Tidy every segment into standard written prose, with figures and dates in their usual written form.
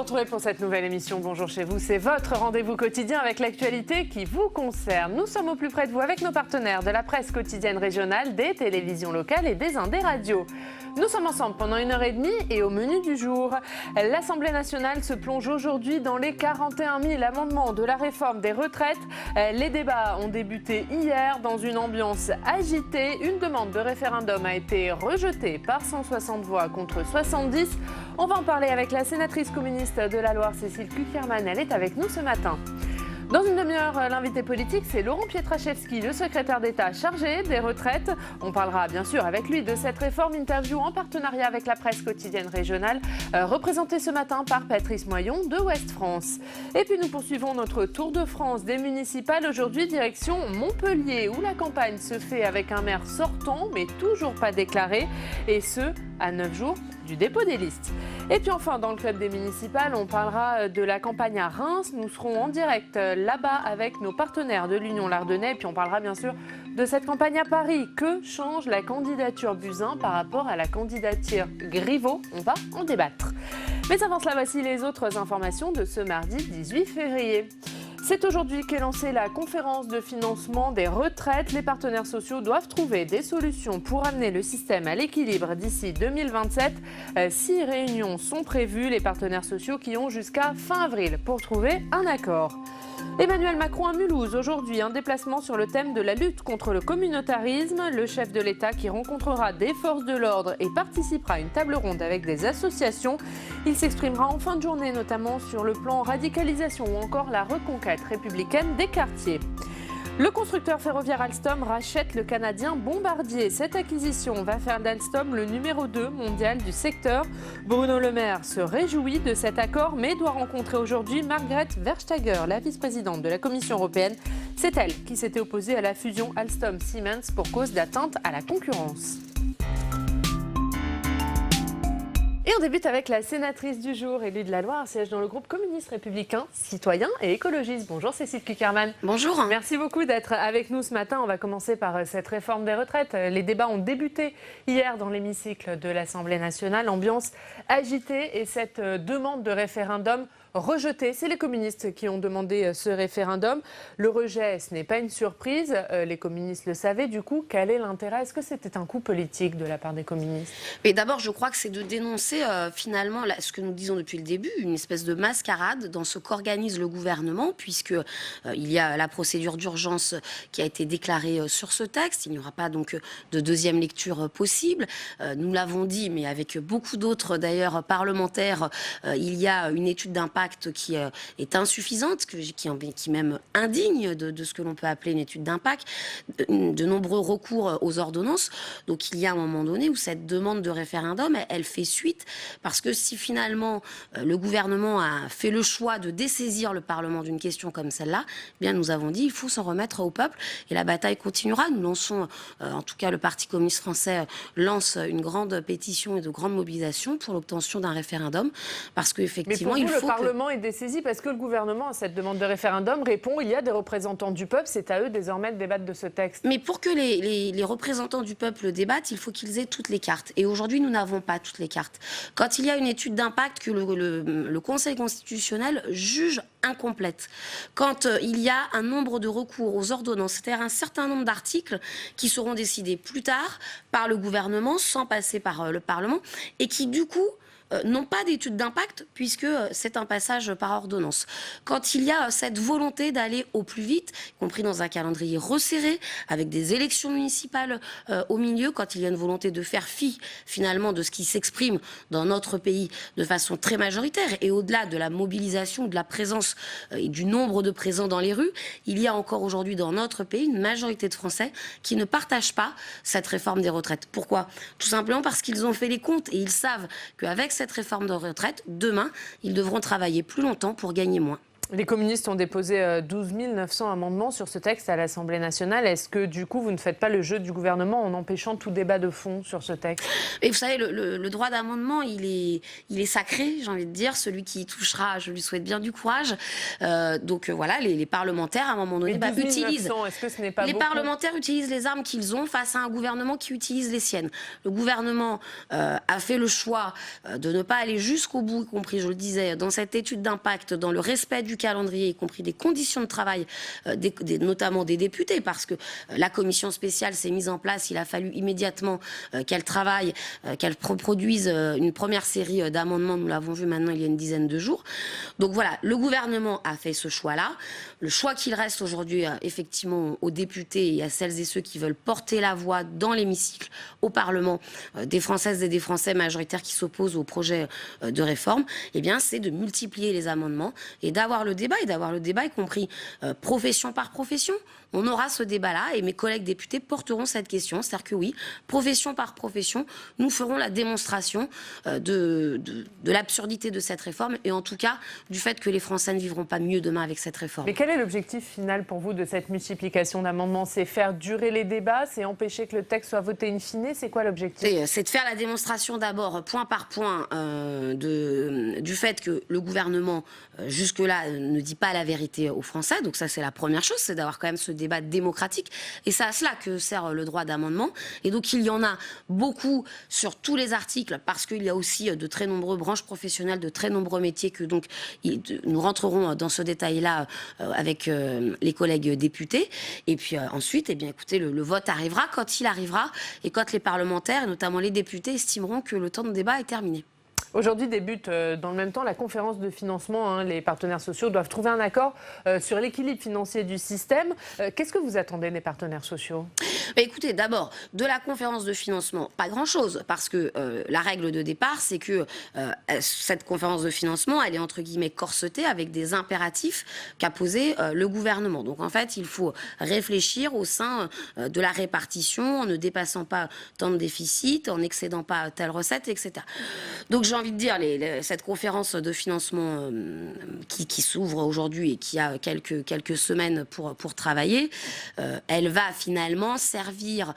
retrouver pour cette nouvelle émission Bonjour chez vous. C'est votre rendez-vous quotidien avec l'actualité qui vous concerne. Nous sommes au plus près de vous avec nos partenaires de la presse quotidienne régionale, des télévisions locales et des indés radios. Nous sommes ensemble pendant 1h30 et au menu du jour, l'Assemblée nationale se plonge aujourd'hui dans les 41 000 amendements de la réforme des retraites. Les débats ont débuté hier dans une ambiance agitée. Une demande de référendum a été rejetée par 160 voix contre 70. On va en parler avec la sénatrice communiste de la Loire, Cécile Cukierman. Elle est avec nous ce matin. Dans une demi-heure, l'invité politique, c'est Laurent Pietraszewski, le secrétaire d'État chargé des retraites. On parlera bien sûr avec lui de cette réforme, interview en partenariat avec la presse quotidienne régionale, représentée ce matin par Patrice Moyon de Ouest France. Et puis nous poursuivons notre tour de France des municipales. Aujourd'hui, direction Montpellier, où la campagne se fait avec un maire sortant, mais toujours pas déclaré, et ce, à 9 jours du dépôt des listes. Et puis enfin, dans le club des municipales, on parlera de la campagne à Reims. Nous serons en direct là-bas avec nos partenaires de l'Union Lardonnais. Et puis on parlera bien sûr de cette campagne à Paris. Que change la candidature Buzyn par rapport à la candidature Griveaux? On va en débattre. Mais avant cela, voici les autres informations de ce mardi 18 février. C'est aujourd'hui qu'est lancée la conférence de financement des retraites. Les partenaires sociaux doivent trouver des solutions pour amener le système à l'équilibre d'ici 2027. 6 réunions sont prévues. Les partenaires sociaux qui ont jusqu'à fin avril pour trouver un accord. Emmanuel Macron à Mulhouse, aujourd'hui un déplacement sur le thème de la lutte contre le communautarisme. Le chef de l'État qui rencontrera des forces de l'ordre et participera à une table ronde avec des associations. Il s'exprimera en fin de journée notamment sur le plan radicalisation ou encore la reconquête républicaine des quartiers. Le constructeur ferroviaire Alstom rachète le canadien Bombardier. Cette acquisition va faire d'Alstom le numéro 2 mondial du secteur. Bruno Le Maire se réjouit de cet accord, mais doit rencontrer aujourd'hui Margrethe Vestager, la vice-présidente de la Commission européenne. C'est elle qui s'était opposée à la fusion Alstom-Siemens pour cause d'atteinte à la concurrence. Et on débute avec la sénatrice du jour, élue de la Loire, siège dans le groupe communiste républicain, citoyen et écologiste. Bonjour Cécile Cukierman. Bonjour. Merci beaucoup d'être avec nous ce matin. On va commencer par cette réforme des retraites. Les débats ont débuté hier dans l'hémicycle de l'Assemblée nationale. Ambiance agitée et cette demande de référendum rejeté. C'est les communistes qui ont demandé ce référendum. Le rejet, ce n'est pas une surprise. Les communistes le savaient. Du coup, quel est l'intérêt? Est-ce que c'était un coup politique de la part des communistes? Mais d'abord, je crois que c'est de dénoncer finalement ce que nous disons depuis le début, une espèce de mascarade dans ce qu'organise le gouvernement, puisque il y a la procédure d'urgence qui a été déclarée sur ce texte. Il n'y aura pas donc de deuxième lecture possible. Nous l'avons dit, mais avec beaucoup d'autres d'ailleurs parlementaires, il y a une étude d'impact qui est insuffisante, qui même indigne de ce que l'on peut appeler une étude d'impact, de nombreux recours aux ordonnances. Donc il y a un moment donné où cette demande de référendum, elle fait suite, parce que si finalement le gouvernement a fait le choix de dessaisir le Parlement d'une question comme celle-là, eh bien nous avons dit il faut s'en remettre au peuple et la bataille continuera. Nous lançons, en tout cas le Parti communiste français lance une grande pétition et de grandes mobilisations pour l'obtention d'un référendum, parce qu'effectivement il faut Le Parlement est dessaisi parce que le gouvernement, à cette demande de référendum, répond il y a des représentants du peuple, c'est à eux désormais de débattre de ce texte. Mais pour que les représentants du peuple débattent, il faut qu'ils aient toutes les cartes. Et aujourd'hui, nous n'avons pas toutes les cartes. Quand il y a une étude d'impact que le Conseil constitutionnel juge incomplète, quand il y a un nombre de recours aux ordonnances, c'est-à-dire un certain nombre d'articles qui seront décidés plus tard par le gouvernement sans passer par le Parlement et qui du coup n'ont pas d'étude d'impact puisque c'est un passage par ordonnance. Quand il y a cette volonté d'aller au plus vite, y compris dans un calendrier resserré, avec des élections municipales au milieu, quand il y a une volonté de faire fi finalement de ce qui s'exprime dans notre pays de façon très majoritaire, et au-delà de la mobilisation, de la présence et du nombre de présents dans les rues, il y a encore aujourd'hui dans notre pays une majorité de Français qui ne partagent pas cette réforme des retraites. Pourquoi? Tout simplement parce qu'ils ont fait les comptes et ils savent qu'avec cette réforme de retraite, demain, ils devront travailler plus longtemps pour gagner moins. Les communistes ont déposé 12 900 amendements sur ce texte à l'Assemblée nationale. Est-ce que, du coup, vous ne faites pas le jeu du gouvernement en empêchant tout débat de fond sur ce texte? Et vous savez, le droit d'amendement, il est sacré, j'ai envie de dire. Celui qui y touchera, je lui souhaite bien du courage. Voilà, les parlementaires, à un moment donné, utilisent... Est-ce que ce n'est pas les beaucoup? parlementaires utilisent les armes qu'ils ont face à un gouvernement qui utilise les siennes. Le gouvernement a fait le choix de ne pas aller jusqu'au bout, y compris, je le disais, dans cette étude d'impact, dans le respect du calendrier, y compris des conditions de travail, notamment des députés, parce que la commission spéciale s'est mise en place, il a fallu immédiatement qu'elle travaille, qu'elle produise une première série d'amendements, nous l'avons vu maintenant il y a une dizaine de jours. Donc voilà, le gouvernement a fait ce choix-là. Le choix qu'il reste aujourd'hui, effectivement, aux députés et à celles et ceux qui veulent porter la voix dans l'hémicycle, au Parlement, des Françaises et des Français majoritaires qui s'opposent au projet de réforme, eh bien, c'est de multiplier les amendements et d'avoir le débat, y compris profession par profession. On aura ce débat-là et mes collègues députés porteront cette question. C'est-à-dire que oui, profession par profession, nous ferons la démonstration de l'absurdité de cette réforme et en tout cas du fait que les Français ne vivront pas mieux demain avec cette réforme. Mais quel est l'objectif final pour vous de cette multiplication d'amendements? C'est faire durer les débats? C'est empêcher que le texte soit voté in fine? C'est quoi l'objectif? C'est de faire la démonstration d'abord, point par point, du fait que le gouvernement, jusque-là, ne dit pas la vérité aux Français. Donc ça, c'est la première chose, c'est d'avoir quand même ce débat démocratique. Et c'est à cela que sert le droit d'amendement. Et donc, il y en a beaucoup sur tous les articles, parce qu'il y a aussi de très nombreuses branches professionnelles, de très nombreux métiers que donc nous rentrerons dans ce détail-là avec les collègues députés. Et puis ensuite, eh bien, écoutez, le vote arrivera quand il arrivera et quand les parlementaires, et notamment les députés, estimeront que le temps de débat est terminé. Aujourd'hui débute dans le même temps la conférence de financement. Les partenaires sociaux doivent trouver un accord sur l'équilibre financier du système. Qu'est-ce que vous attendez des partenaires sociaux? Écoutez, d'abord, de la conférence de financement, pas grand-chose, parce que la règle de départ, c'est que cette conférence de financement, elle est entre guillemets corsetée avec des impératifs qu'a posé le gouvernement. Donc en fait, il faut réfléchir au sein de la répartition, en ne dépassant pas tant de déficit, en n'excédant pas telle recette, etc. Donc j'ai envie de dire, cette conférence de financement qui s'ouvre aujourd'hui et qui a quelques semaines pour travailler, elle va finalement servir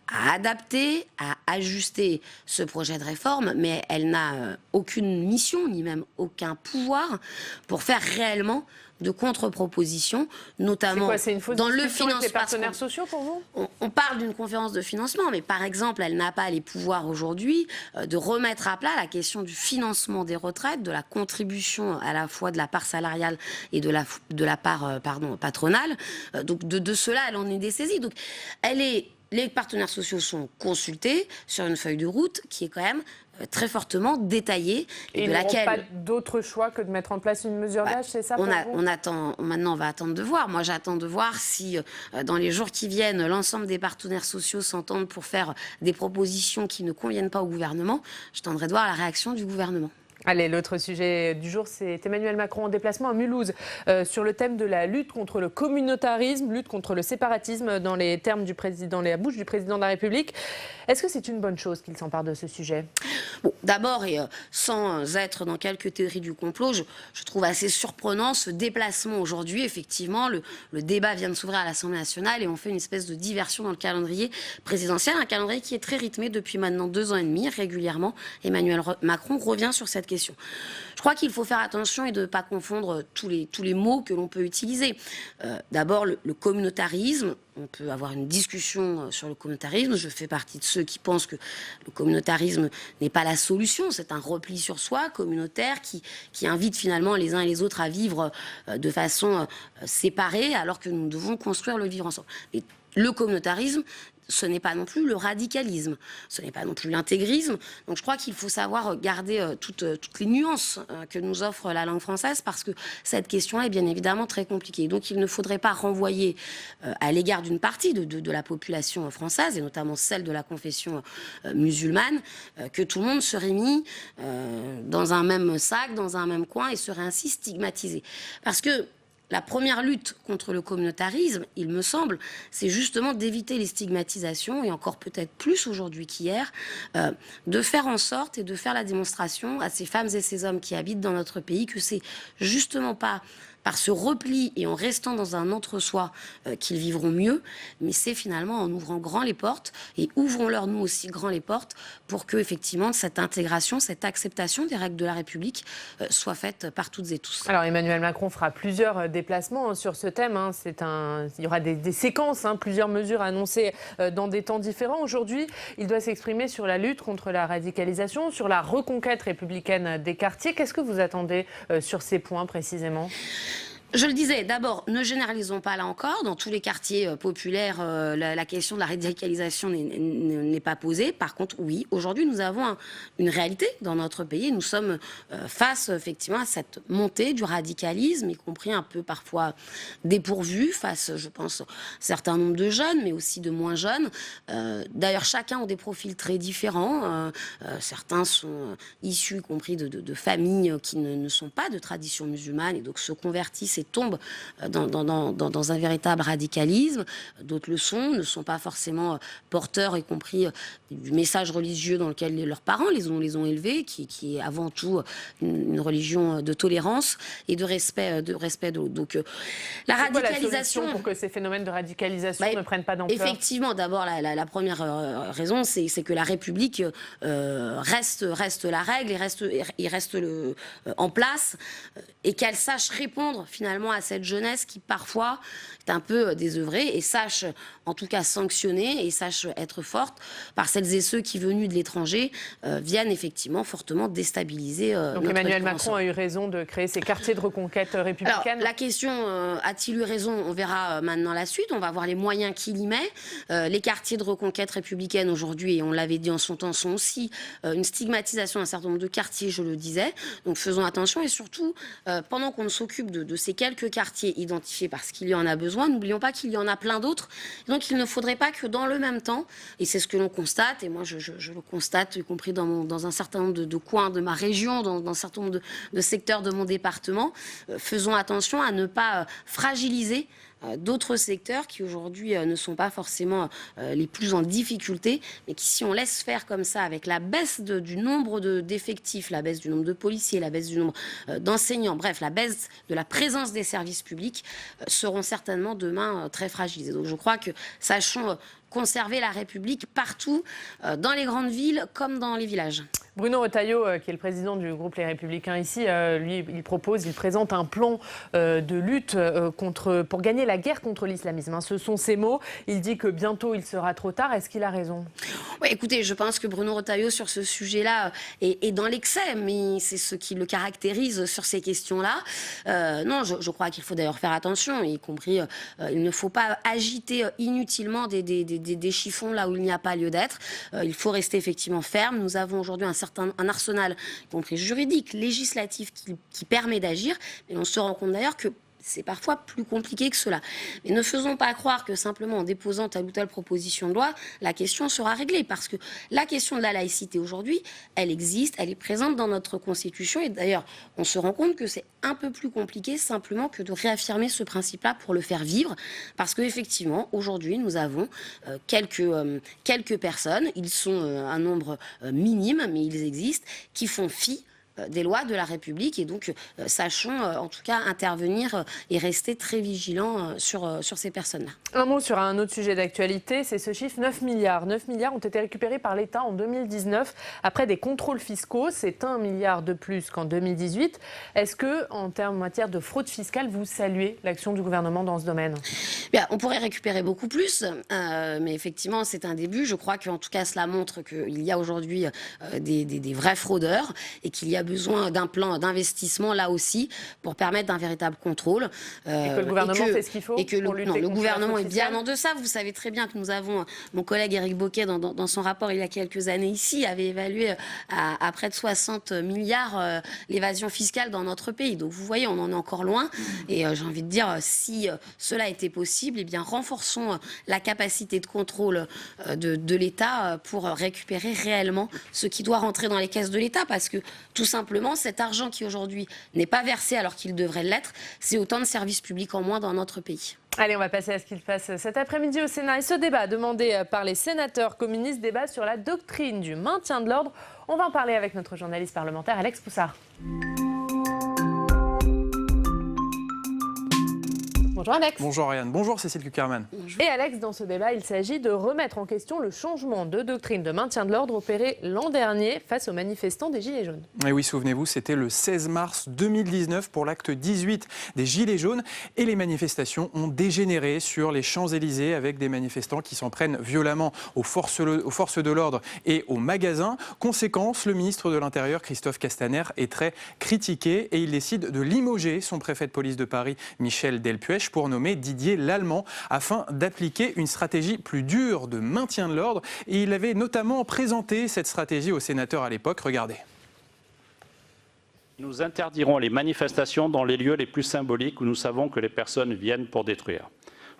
à adapter, à ajuster ce projet de réforme, mais elle n'a aucune mission, ni même aucun pouvoir pour faire réellement de contre-propositions, notamment dans le financement. Des partenaires sociaux pour vous? On parle d'une conférence de financement, mais par exemple, elle n'a pas les pouvoirs aujourd'hui de remettre à plat la question du financement des retraites, de la contribution à la fois de la part salariale et de la part patronale. Donc de cela, elle en est dessaisie. Donc les partenaires sociaux sont consultés sur une feuille de route qui est quand même très fortement détaillée. Et de laquelle pas d'autre choix que de mettre en place une mesure d'âge, c'est ça pour vous? Maintenant, on va attendre de voir. Moi, j'attends de voir si, dans les jours qui viennent, l'ensemble des partenaires sociaux s'entendent pour faire des propositions qui ne conviennent pas au gouvernement. Je tendrai de voir la réaction du gouvernement. Allez, l'autre sujet du jour, c'est Emmanuel Macron en déplacement à Mulhouse sur le thème de la lutte contre le communautarisme, lutte contre le séparatisme dans les termes dans la bouche du président de la République. Est-ce que c'est une bonne chose qu'il s'empare de ce sujet? Bon, d'abord, et sans être dans quelques théories du complot, je trouve assez surprenant ce déplacement aujourd'hui. Effectivement, le débat vient de s'ouvrir à l'Assemblée nationale et on fait une espèce de diversion dans le calendrier présidentiel, un calendrier qui est très rythmé depuis maintenant 2 ans et demi. Régulièrement, Emmanuel Macron revient sur cette question. Je crois qu'il faut faire attention et de ne pas confondre tous les mots que l'on peut utiliser. D'abord, le communautarisme. On peut avoir une discussion sur le communautarisme. Je fais partie de ceux qui pensent que le communautarisme n'est pas la solution. C'est un repli sur soi communautaire qui invite finalement les uns et les autres à vivre de façon séparée alors que nous devons construire le vivre ensemble. Mais le communautarisme, ce n'est pas non plus le radicalisme, ce n'est pas non plus l'intégrisme. Donc je crois qu'il faut savoir garder toutes les nuances que nous offre la langue française parce que cette question est bien évidemment très compliquée. Donc il ne faudrait pas renvoyer à l'égard d'une partie de la population française, et notamment celle de la confession musulmane, que tout le monde serait mis dans un même sac, dans un même coin et serait ainsi stigmatisé. Parce que la première lutte contre le communautarisme, il me semble, c'est justement d'éviter les stigmatisations, et encore peut-être plus aujourd'hui qu'hier, de faire en sorte et de faire la démonstration à ces femmes et ces hommes qui habitent dans notre pays que c'est justement pas par ce repli et en restant dans un entre-soi qu'ils vivront mieux, mais c'est finalement en ouvrant grand les portes, et ouvrons-leur nous aussi grand les portes pour que effectivement cette intégration, cette acceptation des règles de la République soit faite par toutes et tous. Alors Emmanuel Macron fera plusieurs déplacements sur ce thème. Il y aura des séquences, plusieurs mesures annoncées dans des temps différents. Aujourd'hui, il doit s'exprimer sur la lutte contre la radicalisation, sur la reconquête républicaine des quartiers. Qu'est-ce que vous attendez sur ces points précisément ? Je le disais, d'abord, ne généralisons pas là encore. Dans tous les quartiers populaires, la question de la radicalisation n'est pas posée. Par contre, oui, aujourd'hui, nous avons une réalité dans notre pays. Nous sommes face, effectivement, à cette montée du radicalisme, y compris un peu parfois dépourvu, face, je pense, à un certain nombre de jeunes, mais aussi de moins jeunes. D'ailleurs, chacun a des profils très différents. Certains sont issus, y compris de familles qui ne sont pas de tradition musulmane et donc se convertissent et tombent dans un véritable radicalisme. D'autres le sont, ne sont pas forcément porteurs, y compris du message religieux dans lequel leurs parents les ont élevés, qui est avant tout une religion de tolérance et de respect de l'autre. Donc la radicalisation... La solution pour que ces phénomènes de radicalisation ne prennent pas d'ampleur? Effectivement, d'abord la première raison, c'est que la République reste la règle et reste en place, et qu'elle sache répondre finalement à cette jeunesse qui parfois est un peu désœuvrée, et sache en tout cas sanctionner et sache être forte par celles et ceux qui, venus de l'étranger, viennent effectivement fortement déstabiliser Donc notre Emmanuel Macron a eu raison de créer ces quartiers de reconquête républicaine. Alors, la question, a-t-il eu raison? On verra maintenant la suite, on va voir les moyens qu'il y met. Les quartiers de reconquête républicaine aujourd'hui, et on l'avait dit en son temps, sont aussi une stigmatisation d'un certain nombre de quartiers, je le disais. Donc faisons attention, et surtout, pendant qu'on s'occupe de ces quelques quartiers identifiés parce qu'il y en a besoin, n'oublions pas qu'il y en a plein d'autres. Donc il ne faudrait pas que dans le même temps, et c'est ce que l'on constate, et moi je le constate, y compris dans un certain nombre de coins de ma région, dans un certain nombre de secteurs de mon département, faisons attention à ne pas fragiliser d'autres secteurs qui aujourd'hui ne sont pas forcément les plus en difficulté, mais qui, si on laisse faire comme ça, avec la baisse du nombre d'effectifs, la baisse du nombre de policiers, la baisse du nombre d'enseignants, bref, la baisse de la présence des services publics, seront certainement demain très fragilisés. Donc je crois que sachons conserver la République partout, dans les grandes villes comme dans les villages. Bruno Retailleau, qui est le président du groupe Les Républicains ici, lui, il présente un plan de lutte pour gagner la guerre contre l'islamisme. Ce sont ses mots. Il dit que bientôt il sera trop tard. Est-ce qu'il a raison? Oui, écoutez, je pense que Bruno Retailleau, sur ce sujet-là, est dans l'excès, mais c'est ce qui le caractérise sur ces questions-là. Non, je crois qu'il faut d'ailleurs faire attention, y compris, il ne faut pas agiter inutilement des chiffons là où il n'y a pas lieu d'être. Il faut rester effectivement ferme. Nous avons aujourd'hui un arsenal, y compris juridique, législatif, qui permet d'agir, mais on se rend compte d'ailleurs que c'est parfois plus compliqué que cela. Mais ne faisons pas croire que simplement en déposant telle ou telle proposition de loi, la question sera réglée. Parce que la question de la laïcité aujourd'hui, elle existe, elle est présente dans notre Constitution. Et d'ailleurs, on se rend compte que c'est un peu plus compliqué simplement que de réaffirmer ce principe-là pour le faire vivre. Parce qu'effectivement, aujourd'hui, nous avons quelques personnes, ils sont un nombre minime, mais ils existent, qui font fi des lois de la République, et donc sachons en tout cas intervenir et rester très vigilants sur ces personnes-là. Un mot sur un autre sujet d'actualité, c'est ce chiffre 9 milliards. 9 milliards ont été récupérés par l'État en 2019 après des contrôles fiscaux. C'est 1 milliard de plus qu'en 2018. Est-ce que, en matière de fraude fiscale, vous saluez l'action du gouvernement dans ce domaine? Bien, on pourrait récupérer beaucoup plus, mais effectivement c'est un début. Je crois qu'en tout cas cela montre qu'il y a aujourd'hui des vrais fraudeurs, et qu'il y a besoin d'un plan d'investissement là aussi pour permettre d'un véritable contrôle. Et que le gouvernement fait ce qu'il faut pour lutter contre le gouvernement est bien fiscale. en deçà. Vous savez très bien que nous avons, mon collègue Éric Bocquet, dans son rapport il y a quelques années ici, avait évalué à près de 60 milliards l'évasion fiscale dans notre pays. Donc vous voyez, on en est encore loin. Et j'ai envie de dire, si cela était possible, eh bien renforçons la capacité de contrôle de l'État pour récupérer réellement ce qui doit rentrer dans les caisses de l'État, parce que tout simplement, cet argent qui aujourd'hui n'est pas versé alors qu'il devrait l'être, c'est autant de services publics en moins dans notre pays. Allez, on va passer à ce qu'il se passe cet après-midi au Sénat. Et ce débat demandé par les sénateurs communistes, débat sur la doctrine du maintien de l'ordre. On va en parler avec notre journaliste parlementaire Alex Poussard. Bonjour Alex. Bonjour Ariane, bonjour Cécile Cukierman. Et Alex, dans ce débat, il s'agit de remettre en question le changement de doctrine de maintien de l'ordre opéré l'an dernier face aux manifestants des Gilets jaunes. Et oui, souvenez-vous, c'était le 16 mars 2019 pour l'acte 18 des Gilets jaunes et les manifestations ont dégénéré sur les Champs-Élysées avec des manifestants qui s'en prennent violemment aux forces de l'ordre et aux magasins. Conséquence, le ministre de l'Intérieur, Christophe Castaner, est très critiqué et il décide de limoger son préfet de police de Paris, Michel Delpuech, pour nommer Didier Lallement afin d'appliquer une stratégie plus dure de maintien de l'ordre. Et il avait notamment présenté cette stratégie aux sénateurs à l'époque. Regardez. Nous interdirons les manifestations dans les lieux les plus symboliques où nous savons que les personnes viennent pour détruire.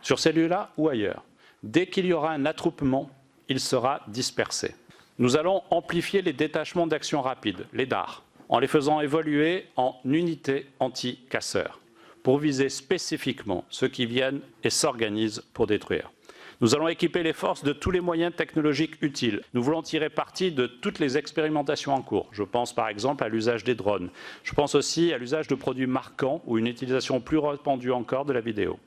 Sur ces lieux-là ou ailleurs, dès qu'il y aura un attroupement, il sera dispersé. Nous allons amplifier les détachements d'action rapide, les DAR, en les faisant évoluer en unités anti-casseurs, pour viser spécifiquement ceux qui viennent et s'organisent pour détruire. Nous allons équiper les forces de tous les moyens technologiques utiles. Nous voulons tirer parti de toutes les expérimentations en cours. Je pense par exemple à l'usage des drones. Je pense aussi à l'usage de produits marquants ou une utilisation plus répandue encore de la vidéo.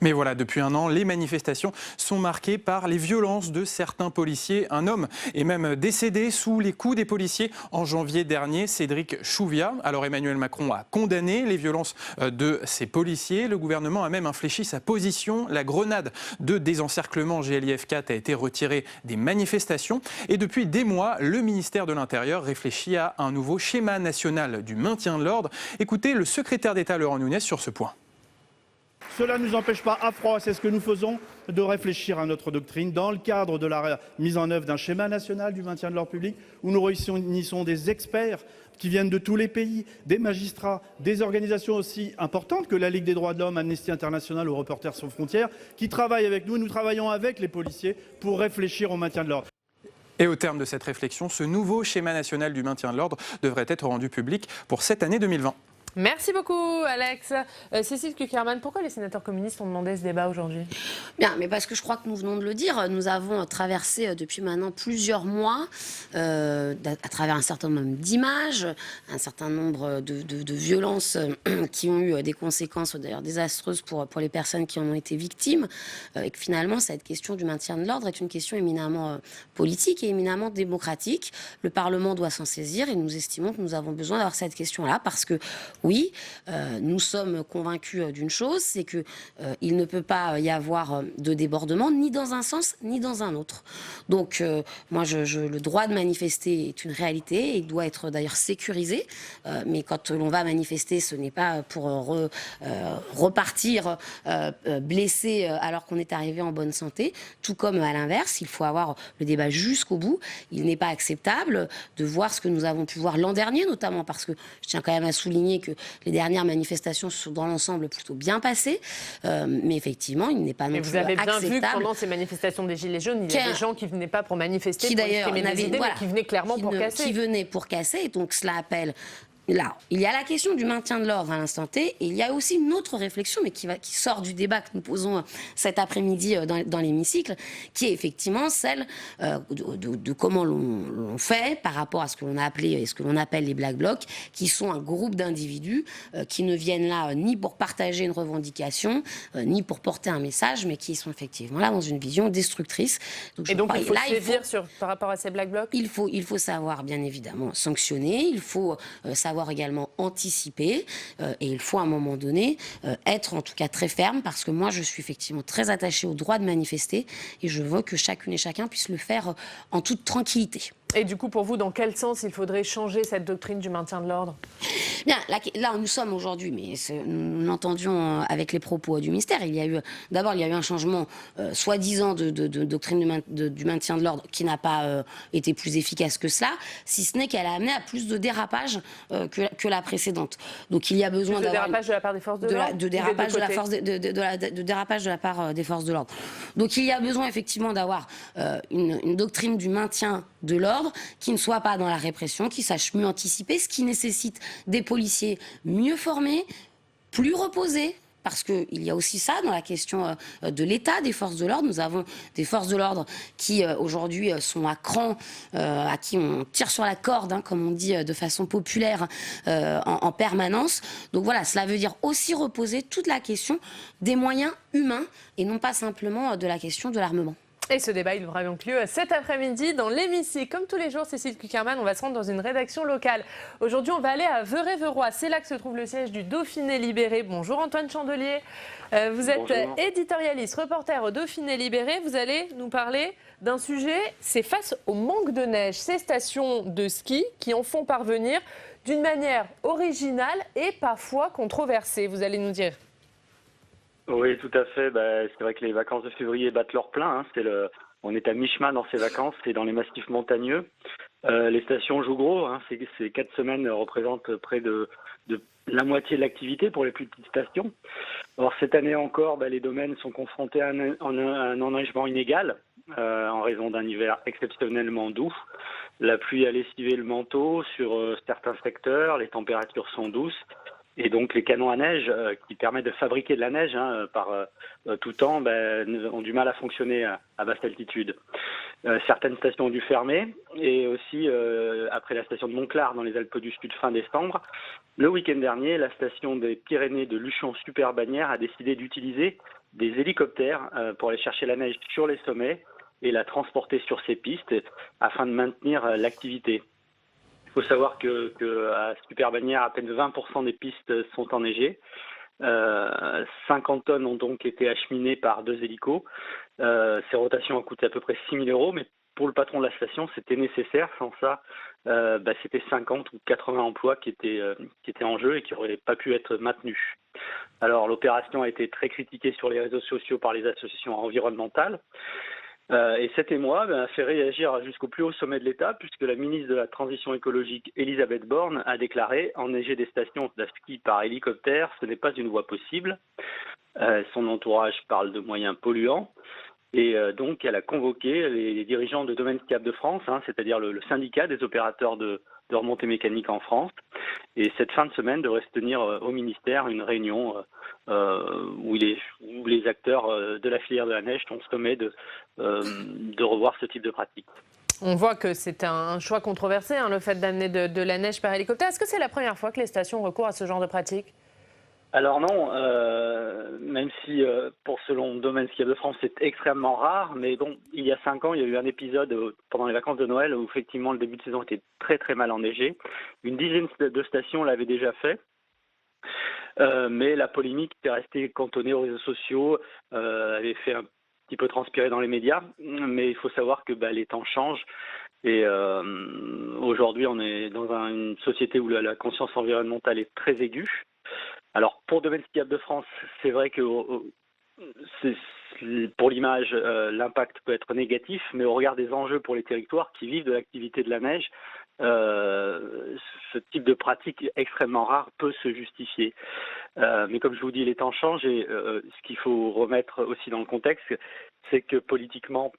Mais voilà, depuis un an, les manifestations sont marquées par les violences de certains policiers. Un homme est même décédé sous les coups des policiers en janvier dernier, Cédric Chouviat. Alors Emmanuel Macron a condamné les violences de ces policiers. Le gouvernement a même infléchi sa position. La grenade de désencerclement GLIF 4 a été retirée des manifestations. Et depuis des mois, le ministère de l'Intérieur réfléchit à un nouveau schéma national du maintien de l'ordre. Écoutez le secrétaire d'État Laurent Nunez sur ce point. Cela ne nous empêche pas, à froid, c'est ce que nous faisons, de réfléchir à notre doctrine dans le cadre de la mise en œuvre d'un schéma national du maintien de l'ordre public où nous réunissons des experts qui viennent de tous les pays, des magistrats, des organisations aussi importantes que la Ligue des droits de l'homme, Amnesty International ou Reporters sans frontières, qui travaillent avec nous. Nous travaillons avec les policiers pour réfléchir au maintien de l'ordre. Et au terme de cette réflexion, ce nouveau schéma national du maintien de l'ordre devrait être rendu public pour cette année 2020. Merci beaucoup, Alex. Cécile Cukierman, pourquoi les sénateurs communistes ont demandé ce débat aujourd'hui ? Bien, mais parce que je crois que nous venons de le dire, nous avons traversé depuis maintenant plusieurs mois, à travers un certain nombre d'images, un certain nombre de violences qui ont eu des conséquences d'ailleurs désastreuses pour les personnes qui en ont été victimes, et que finalement cette question du maintien de l'ordre est une question éminemment politique et éminemment démocratique. Le Parlement doit s'en saisir et nous estimons que nous avons besoin d'avoir cette question-là parce que oui, nous sommes convaincus d'une chose, c'est qu'il ne peut pas y avoir de débordement ni dans un sens ni dans un autre. Donc, moi, le droit de manifester est une réalité et il doit être d'ailleurs sécurisé. Mais quand l'on va manifester, ce n'est pas pour repartir blessé alors qu'on est arrivé en bonne santé. Tout comme à l'inverse, il faut avoir le débat jusqu'au bout. Il n'est pas acceptable de voir ce que nous avons pu voir l'an dernier, notamment parce que je tiens quand même à souligner que les dernières manifestations sont dans l'ensemble plutôt bien passées, mais effectivement, il n'est pas non plus acceptable. Vous avez bien vu que pendant ces manifestations des Gilets jaunes, il y a des gens qui ne venaient pas pour manifester, pour exprimer des idées, mais qui venaient clairement pour casser. Qui venaient pour casser, et donc cela appelle... Là, il y a la question du maintien de l'ordre à l'instant T, et il y a aussi une autre réflexion, mais qui sort du débat que nous posons cet après-midi dans l'hémicycle, qui est effectivement celle de comment l'on fait par rapport à ce que l'on a appelé et ce que l'on appelle les Black Blocs, qui sont un groupe d'individus qui ne viennent là ni pour partager une revendication, ni pour porter un message, mais qui sont effectivement là dans une vision destructrice. Donc, il faut se saisir par rapport à ces Black Blocs ? Il faut savoir, bien évidemment, sanctionner, il faut savoir également anticiper et il faut à un moment donné être en tout cas très ferme parce que moi je suis effectivement très attachée au droit de manifester et je veux que chacune et chacun puisse le faire en toute tranquillité. Et du coup, pour vous, dans quel sens il faudrait changer cette doctrine du maintien de l'ordre ? Bien, là où nous sommes aujourd'hui, mais nous l'entendions avec les propos du ministère, il y a eu un changement soi-disant de doctrine du maintien de l'ordre qui n'a pas été plus efficace que cela, si ce n'est qu'elle a amené à plus de dérapage que la précédente. Donc il y a besoin d'avoir... De dérapage de la part des forces de l'ordre ? De dérapage de la part des forces de l'ordre. Donc il y a besoin effectivement d'avoir une doctrine du maintien de l'ordre qui ne soient pas dans la répression, qui sachent mieux anticiper, ce qui nécessite des policiers mieux formés, plus reposés. Parce qu'il y a aussi ça dans la question de l'état des forces de l'ordre. Nous avons des forces de l'ordre qui aujourd'hui sont à cran, à qui on tire sur la corde, hein, comme on dit de façon populaire, en permanence. Donc voilà, cela veut dire aussi reposer toute la question des moyens humains et non pas simplement de la question de l'armement. Et ce débat, il aura donc lieu cet après-midi dans l'hémicycle. Comme tous les jours, Cécile Cukierman, on va se rendre dans une rédaction locale. Aujourd'hui, on va aller à Veurey-Verois. C'est là que se trouve le siège du Dauphiné Libéré. Bonjour Antoine Chandelier. Vous êtes éditorialiste, reporter au Dauphiné Libéré. Vous allez nous parler d'un sujet, c'est face au manque de neige. Ces stations de ski qui en font parvenir d'une manière originale et parfois controversée. Vous allez nous dire. Oui, tout à fait. C'est vrai que les vacances de février battent leur plein. Hein. On est à mi-chemin dans ces vacances, c'est dans les massifs montagneux. Les stations jouent gros. Hein. Ces 4 semaines représentent près de la moitié de l'activité pour les plus petites stations. Or, cette année encore, les domaines sont confrontés à un enneigement inégal en raison d'un hiver exceptionnellement doux. La pluie a lessivé le manteau sur certains secteurs, les températures sont douces. Et donc les canons à neige qui permettent de fabriquer de la neige par tout temps ont du mal à fonctionner à basse altitude. Certaines stations ont dû fermer et aussi après la station de Montclar dans les Alpes du Sud fin décembre, le week-end dernier, la station des Pyrénées de Luchon-Super-Bagnères a décidé d'utiliser des hélicoptères pour aller chercher la neige sur les sommets et la transporter sur ces pistes afin de maintenir l'activité. Il faut savoir qu'à Super-Bagnères, à peine 20% des pistes sont enneigées. 50 tonnes ont donc été acheminées par 2 hélicos. Ces rotations ont coûté à peu près 6 000 €, mais pour le patron de la station, c'était nécessaire. Sans ça, c'était 50 ou 80 emplois qui étaient en jeu et qui n'auraient pas pu être maintenus. Alors, l'opération a été très critiquée sur les réseaux sociaux par les associations environnementales. Et cet émoi a fait réagir jusqu'au plus haut sommet de l'État, puisque la ministre de la Transition écologique, Elisabeth Borne, a déclaré « Enneiger des stations de ski par hélicoptère, ce n'est pas une voie possible ». Son entourage parle de moyens polluants. Et donc, elle a convoqué les dirigeants de Domaine skiable de France, c'est-à-dire le syndicat des opérateurs de remontée mécanique en France. Et cette fin de semaine devrait se tenir au ministère une réunion où les acteurs de la filière de la neige sont sommés de revoir ce type de pratique. On voit que c'est un choix controversé, le fait d'amener de la neige par hélicoptère. Est-ce que c'est la première fois que les stations recourent à ce genre de pratique ? Alors non, même si pour selon Domaine skiable de France, c'est extrêmement rare, mais bon, il y a 5 ans, il y a eu un épisode pendant les vacances de Noël où effectivement le début de saison était très très mal enneigé. Une dizaine de stations l'avaient déjà fait. Mais la polémique était restée cantonnée aux réseaux sociaux, avait fait un petit peu transpirer dans les médias, mais il faut savoir que les temps changent et aujourd'hui on est dans une société où la conscience environnementale est très aiguë. Alors pour Domaine skiable de France, c'est vrai que pour l'image, l'impact peut être négatif, mais au regard des enjeux pour les territoires qui vivent de l'activité de la neige, ce type de pratique extrêmement rare peut se justifier. Mais comme je vous dis, les temps changent et ce qu'il faut remettre aussi dans le contexte, c'est que politiquement,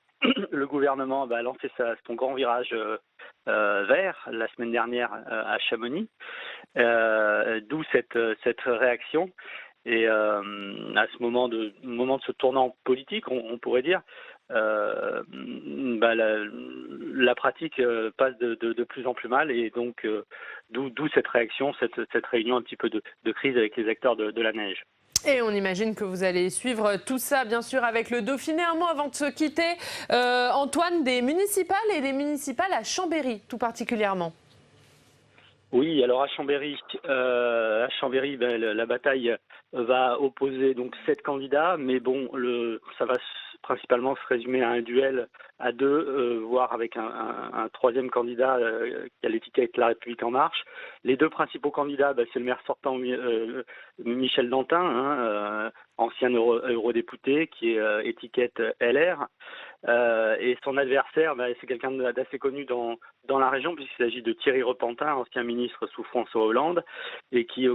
le gouvernement va lancer son grand virage vert la semaine dernière à Chamonix, d'où cette réaction. Et à ce moment de ce tournant politique, on pourrait dire, la pratique passe de plus en plus mal et donc d'où cette réaction, cette réunion un petit peu de crise avec les acteurs de la neige. Et on imagine que vous allez suivre tout ça, bien sûr, avec le Dauphiné. Un mot avant de se quitter, Antoine, des municipales et des municipales à Chambéry, tout particulièrement. Oui, alors à Chambéry, la bataille va opposer donc 7 candidats, mais bon, ça va principalement se résumer à un duel à 2, voire avec un troisième candidat qui a l'étiquette La République En Marche. Les 2 principaux candidats, c'est le maire sortant Michel Dantin, ancien eurodéputé, qui est étiquette LR. Et son adversaire, c'est quelqu'un d'assez connu dans la région, puisqu'il s'agit de Thierry Repentin, ancien ministre sous François Hollande, et qui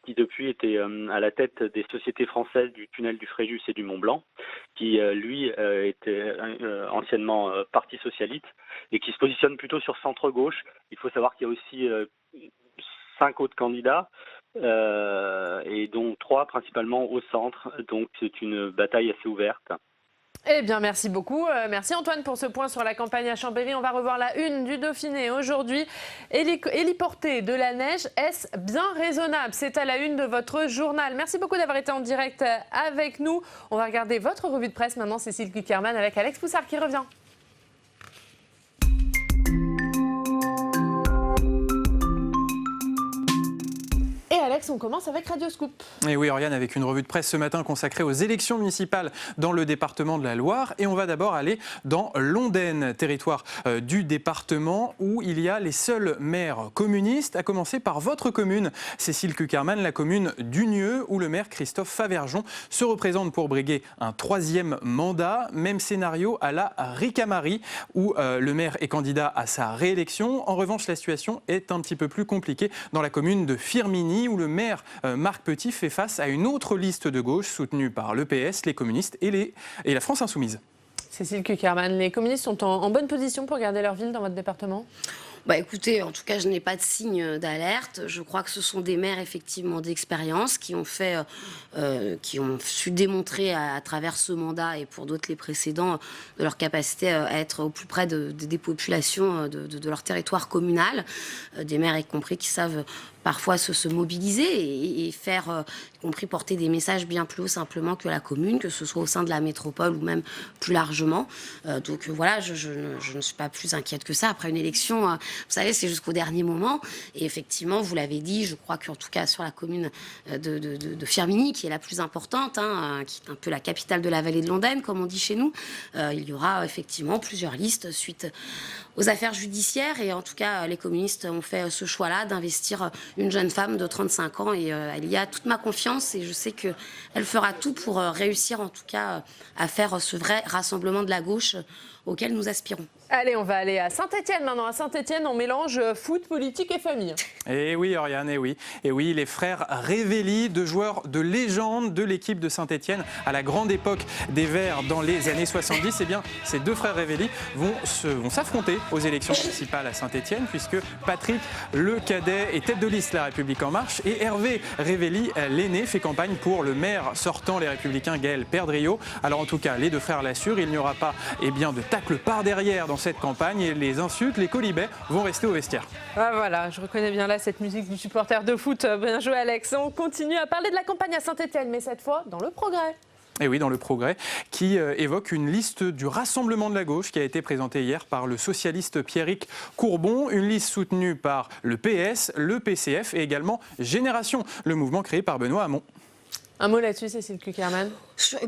qui depuis était à la tête des sociétés françaises du tunnel du Fréjus et du Mont-Blanc, qui lui était anciennement Parti socialiste et qui se positionne plutôt sur centre-gauche. Il faut savoir qu'il y a aussi 5 autres candidats, et dont 3 principalement au centre. Donc c'est une bataille assez ouverte. Eh bien, merci beaucoup. Merci Antoine pour ce point sur la campagne à Chambéry. On va revoir la une du Dauphiné aujourd'hui. Héliporter de la neige, est-ce bien raisonnable? C'est à la une de votre journal. Merci beaucoup d'avoir été en direct avec nous. On va regarder votre revue de presse maintenant, Cécile Cukierman, avec Alex Poussard qui revient. Et Alex, on commence avec Radio Scoop. Et oui, Oriane, avec une revue de presse ce matin consacrée aux élections municipales dans le département de la Loire. Et on va d'abord aller dans l'Ondaine, territoire du département où il y a les seuls maires communistes, à commencer par votre commune, Cécile Cukierman, la commune d'Unieux, où le maire Christophe Favergeon se représente pour briguer un 3e mandat. Même scénario à la Ricamarie, où le maire est candidat à sa réélection. En revanche, la situation est un petit peu plus compliquée dans la commune de Firminy, où le maire Marc Petit fait face à une autre liste de gauche soutenue par l'EPS, les communistes et la France Insoumise. Cécile Cukierman, les communistes sont en bonne position pour garder leur ville dans votre département ? Écoutez, en tout cas, je n'ai pas de signe d'alerte. Je crois que ce sont des maires effectivement d'expérience qui ont su démontrer à travers ce mandat et pour d'autres les précédents de leur capacité à être au plus près des populations de leur territoire communal. Des maires y compris qui savent parfois se mobiliser et faire, y compris porter des messages bien plus haut simplement que la commune, que ce soit au sein de la métropole ou même plus largement. Donc voilà, je ne suis pas plus inquiète que ça. Après une élection, vous savez, c'est jusqu'au dernier moment. Et effectivement, vous l'avez dit, je crois qu'en tout cas sur la commune de Firminy, qui est la plus importante, qui est un peu la capitale de la vallée de l'Ondaine, comme on dit chez nous, il y aura effectivement plusieurs listes suite aux affaires judiciaires. Et en tout cas, les communistes ont fait ce choix-là d'investir une jeune femme de 35 ans. Et elle y a toute ma confiance. Et je sais qu'elle fera tout pour réussir, en tout cas, à faire ce vrai rassemblement de la gauche auquel nous aspirons. Allez, on va aller à Saint-Étienne maintenant. À Saint-Étienne, on mélange foot, politique et famille. Et oui, Oriane, et oui. Et oui, les frères Révelli, 2 joueurs de légende de l'équipe de Saint-Étienne à la grande époque des Verts dans les années 70. Eh bien, ces 2 frères Révelli vont s'affronter aux élections municipales à Saint-Étienne, puisque Patrick, le cadet, est tête de liste La République En Marche, et Hervé Révelli, l'aîné, fait campagne pour le maire sortant, les Républicains, Gaël Perdriau. Alors en tout cas, les 2 frères l'assurent, il n'y aura pas de tacle par derrière dans cette campagne, et les insultes, les colibets vont rester au vestiaire. Ah voilà, je reconnais bien là cette musique du supporter de foot. Bien joué Alex. On continue à parler de la campagne à Saint-Étienne, mais cette fois dans le Progrès. Et oui, dans le Progrès, qui évoque une liste du Rassemblement de la gauche qui a été présentée hier par le socialiste Pierrick Courbon. Une liste soutenue par le PS, le PCF et également Génération, le mouvement créé par Benoît Hamon. Un mot là-dessus, Cécile Cukierman.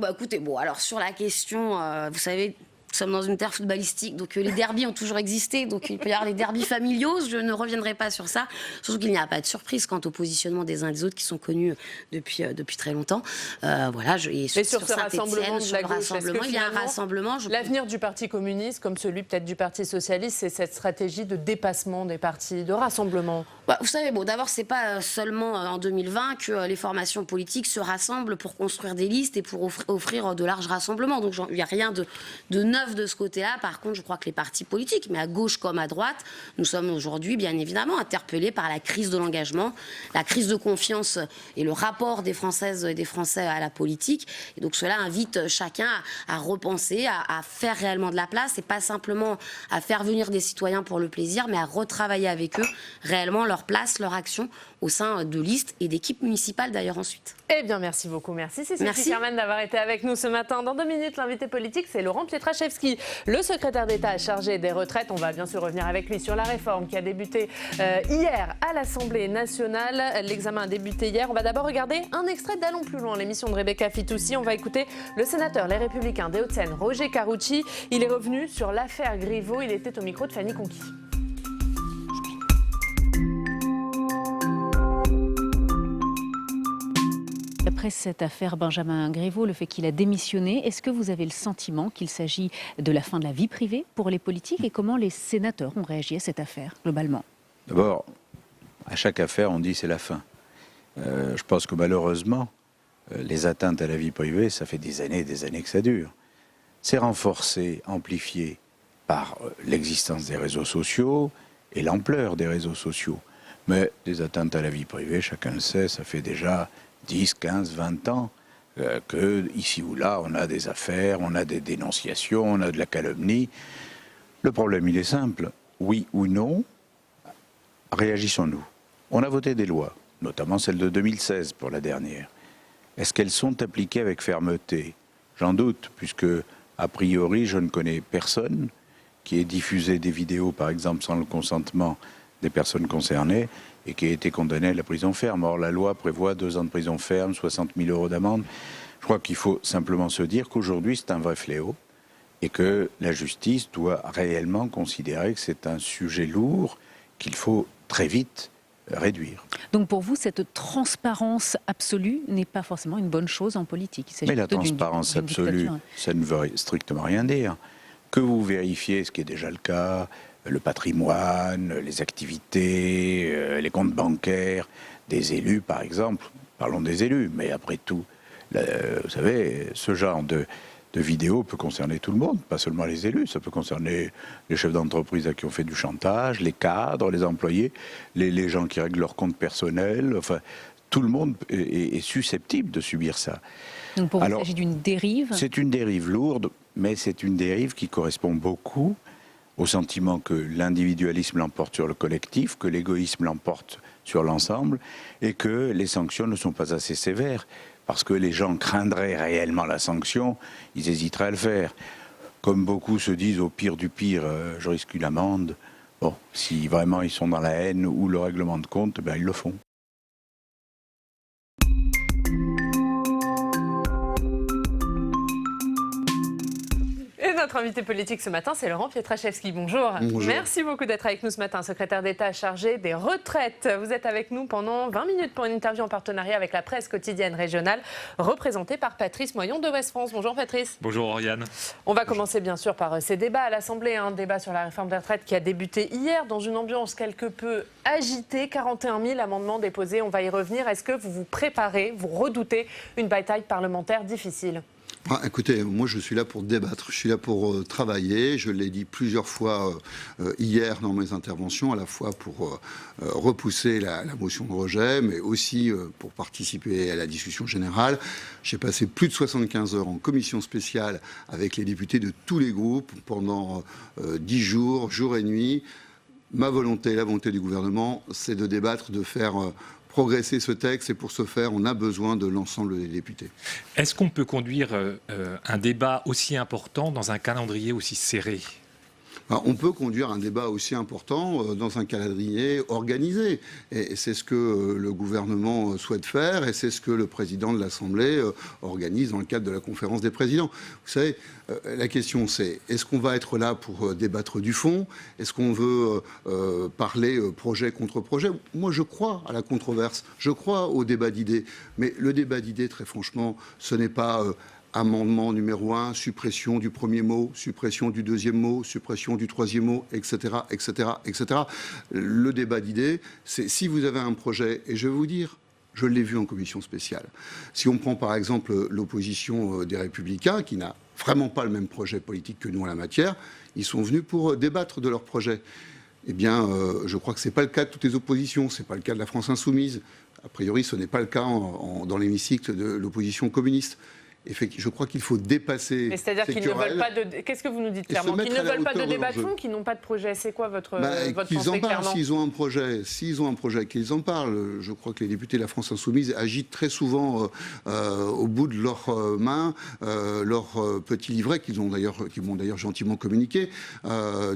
Écoutez, alors sur la question, vous savez, nous sommes dans une terre footballistique, donc les derbies ont toujours existé, donc il peut y avoir les derbies familiaux, je ne reviendrai pas sur ça, surtout qu'il n'y a pas de surprise quant au positionnement des uns et des autres qui sont connus depuis très longtemps. Voilà, et sur ce rassemblement de la gauche, il y a un rassemblement. L'avenir du Parti communiste, comme celui peut-être du Parti socialiste, c'est cette stratégie de dépassement des partis, de rassemblement. Vous savez, d'abord, c'est pas seulement en 2020 que les formations politiques se rassemblent pour construire des listes et pour offrir de larges rassemblements. Donc il n'y a rien de neuf de ce côté-là. Par contre, je crois que les partis politiques, mais à gauche comme à droite, nous sommes aujourd'hui bien évidemment interpellés par la crise de l'engagement, la crise de confiance et le rapport des Françaises et des Français à la politique. Et donc cela invite chacun à repenser, à faire réellement de la place et pas simplement à faire venir des citoyens pour le plaisir, mais à retravailler avec eux réellement leur place, leur action au sein de listes et d'équipes municipales d'ailleurs ensuite. Eh bien, merci beaucoup. Merci Cécile Cukierman d'avoir été avec nous ce matin. Dans 2 minutes, l'invité politique, c'est Laurent Pietraszewski, le secrétaire d'État chargé des retraites. On va bien sûr revenir avec lui sur la réforme qui a débuté hier à l'Assemblée nationale. L'examen a débuté hier. On va d'abord regarder un extrait d'Allons plus loin, l'émission de Rebecca Fitoussi. On va écouter le sénateur Les Républicains des Hauts-de-Seine, Roger Carucci. Il est revenu sur l'affaire Griveaux. Il était au micro de Fanny Conquis. Après cette affaire Benjamin Griveaux, le fait qu'il a démissionné, est-ce que vous avez le sentiment qu'il s'agit de la fin de la vie privée pour les politiques et comment les sénateurs ont réagi à cette affaire, globalement ? D'abord, à chaque affaire, on dit c'est la fin. Je pense que malheureusement, les atteintes à la vie privée, ça fait des années et des années que ça dure. C'est renforcé, amplifié par l'existence des réseaux sociaux et l'ampleur des réseaux sociaux. Mais des atteintes à la vie privée, chacun le sait, ça fait déjà 10, 15, 20 ans que, ici ou là, on a des affaires, on a des dénonciations, on a de la calomnie. Le problème, il est simple. Oui ou non, réagissons-nous. On a voté des lois, notamment celle de 2016 pour la dernière. Est-ce qu'elles sont appliquées avec fermeté? J'en doute, puisque, a priori, je ne connais personne qui ait diffusé des vidéos, par exemple, sans le consentement des personnes concernées et qui ait été condamné à la prison ferme. Or, la loi prévoit 2 ans de prison ferme, 60 000 € d'amende. Je crois qu'il faut simplement se dire qu'aujourd'hui, c'est un vrai fléau et que la justice doit réellement considérer que c'est un sujet lourd qu'il faut très vite réduire. Donc pour vous, cette transparence absolue n'est pas forcément une bonne chose en politique. Mais la transparence absolue, ça ne veut strictement rien dire. Que vous vérifiez, ce qui est déjà le cas, le patrimoine, les activités, les comptes bancaires des élus, par exemple. Parlons des élus, mais après tout, vous savez, ce genre de vidéo peut concerner tout le monde, pas seulement les élus. Ça peut concerner les chefs d'entreprise à qui on fait du chantage, les cadres, les employés, les gens qui règlent leur compte personnel. Enfin, tout le monde est susceptible de subir ça. Donc pour vous, il s'agit d'une dérive? C'est une dérive lourde, mais c'est une dérive qui correspond beaucoup au sentiment que l'individualisme l'emporte sur le collectif, que l'égoïsme l'emporte sur l'ensemble, et que les sanctions ne sont pas assez sévères. Parce que les gens craindraient réellement la sanction, ils hésiteraient à le faire. Comme beaucoup se disent, au pire du pire, je risque une amende. Bon, si vraiment ils sont dans la haine ou le règlement de compte, ben ils le font. Et notre invité politique ce matin, c'est Laurent Pietraszewski. Bonjour. Bonjour. Merci beaucoup d'être avec nous ce matin, secrétaire d'État chargé des retraites. Vous êtes avec nous pendant 20 minutes pour une interview en partenariat avec la presse quotidienne régionale, représentée par Patrice Moyon de Ouest France. Bonjour Patrice. Bonjour Oriane. On va commencer bien sûr par ces débats à l'Assemblée, un débat sur la réforme des retraites qui a débuté hier dans une ambiance quelque peu agitée. 41 000 amendements déposés, on va y revenir. Est-ce que vous vous préparez, vous redoutez une bataille parlementaire difficile ? Écoutez, moi je suis là pour débattre, je suis là pour travailler, je l'ai dit plusieurs fois hier dans mes interventions, à la fois pour repousser la motion de rejet, mais aussi pour participer à la discussion générale. J'ai passé plus de 75 heures en commission spéciale avec les députés de tous les groupes pendant 10 jours, jour et nuit. Ma volonté, la volonté du gouvernement, c'est de débattre, de faire progresser ce texte, et pour ce faire, on a besoin de l'ensemble des députés. Est-ce qu'on peut conduire un débat aussi important dans un calendrier aussi serré ? On peut conduire un débat aussi important dans un calendrier organisé. Et c'est ce que le gouvernement souhaite faire, et c'est ce que le président de l'Assemblée organise dans le cadre de la conférence des présidents. Vous savez, la question c'est, est-ce qu'on va être là pour débattre du fond? Est-ce qu'on veut parler projet contre projet? Moi, je crois à la controverse, je crois au débat d'idées. Mais le débat d'idées, très franchement, ce n'est pas amendement numéro 1, suppression du premier mot, suppression du deuxième mot, suppression du troisième mot, etc., etc., etc. Le débat d'idées, c'est si vous avez un projet, et je vais vous dire, je l'ai vu en commission spéciale. Si on prend par exemple l'opposition des Républicains, qui n'a vraiment pas le même projet politique que nous en la matière, ils sont venus pour débattre de leur projet. Eh bien, je crois que ce n'est pas le cas de toutes les oppositions, ce n'est pas le cas de la France Insoumise. A priori, ce n'est pas le cas dans l'hémicycle de l'opposition communiste. Je crois qu'il faut dépasser. Mais c'est-à-dire qu'ils ne veulent pas de. Qu'est-ce que vous nous dites clairement? Qu'ils ne veulent pas de débat de fond, qu'ils n'ont pas de projet. C'est quoi votre pensée clairement? S'ils ont un projet, qu'ils en parlent. Je crois que les députés de la France Insoumise agitent très souvent au bout de leurs mains leur petit livret qu'ils m'ont d'ailleurs gentiment communiqué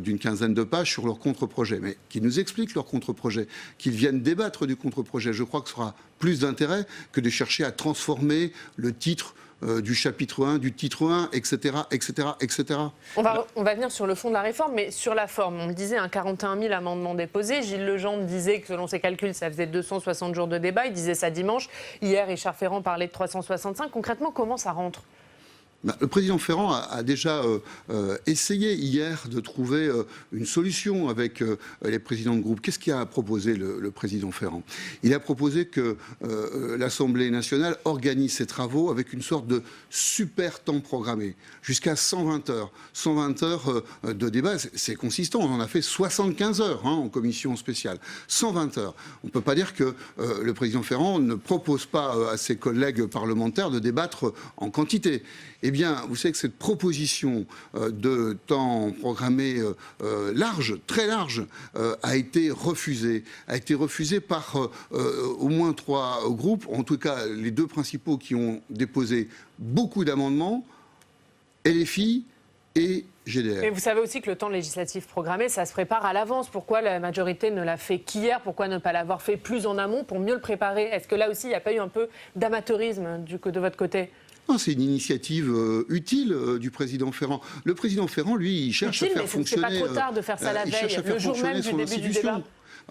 d'une quinzaine de pages sur leur contre-projet. Mais qu'ils nous expliquent leur contre-projet, qu'ils viennent débattre du contre-projet. Je crois que ce sera plus d'intérêt que de chercher à transformer le titre du chapitre 1, du titre 1, etc., etc., etc. On va venir sur le fond de la réforme, mais sur la forme. On le disait, 41 000 amendements déposés. Gilles Legendre disait que selon ses calculs, ça faisait 260 jours de débat. Il disait ça dimanche. Hier, Richard Ferrand parlait de 365. Concrètement, comment ça rentre? Le président Ferrand a déjà essayé hier de trouver une solution avec les présidents de groupe. Qu'est-ce qu'a proposé le président Ferrand? Il a proposé que l'Assemblée nationale organise ses travaux avec une sorte de super temps programmé, jusqu'à 120 heures. 120 heures de débat, c'est consistant. On en a fait 75 heures en commission spéciale. 120 heures. On ne peut pas dire que le président Ferrand ne propose pas à ses collègues parlementaires de débattre en quantité. Eh bien, vous savez que cette proposition de temps programmé large, très large, a été refusée. A été refusée par au moins 3 groupes, en tout cas les 2 principaux qui ont déposé beaucoup d'amendements, LFI et GDR. Mais vous savez aussi que le temps législatif programmé, ça se prépare à l'avance. Pourquoi la majorité ne l'a fait qu'hier? Pourquoi ne pas l'avoir fait plus en amont pour mieux le préparer? Est-ce que là aussi, il n'y a pas eu un peu d'amateurisme de votre côté? Non, c'est une initiative utile du président Ferrand. Le président Ferrand, lui, il cherche à faire fonctionner... C'est pas trop tard de faire ça la veille, le jour même du début du débat.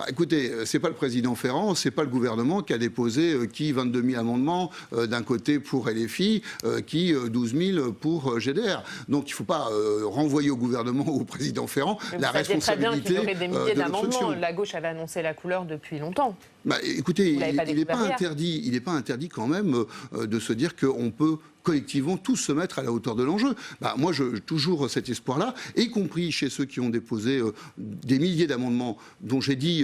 Écoutez, c'est pas le président Ferrand, c'est pas le gouvernement qui a déposé 22 000 amendements d'un côté pour LFI, 12 000 pour GDR. Donc il ne faut pas renvoyer au gouvernement ou au président Ferrand la responsabilité. Très bien qu'il y aurait des milliers d'amendements. La gauche avait annoncé la couleur depuis longtemps. Écoutez, il n'est pas interdit quand même de se dire qu'on peut collectivement tous se mettre à la hauteur de l'enjeu. Moi, j'ai toujours cet espoir-là, y compris chez ceux qui ont déposé des milliers d'amendements, dont j'ai dit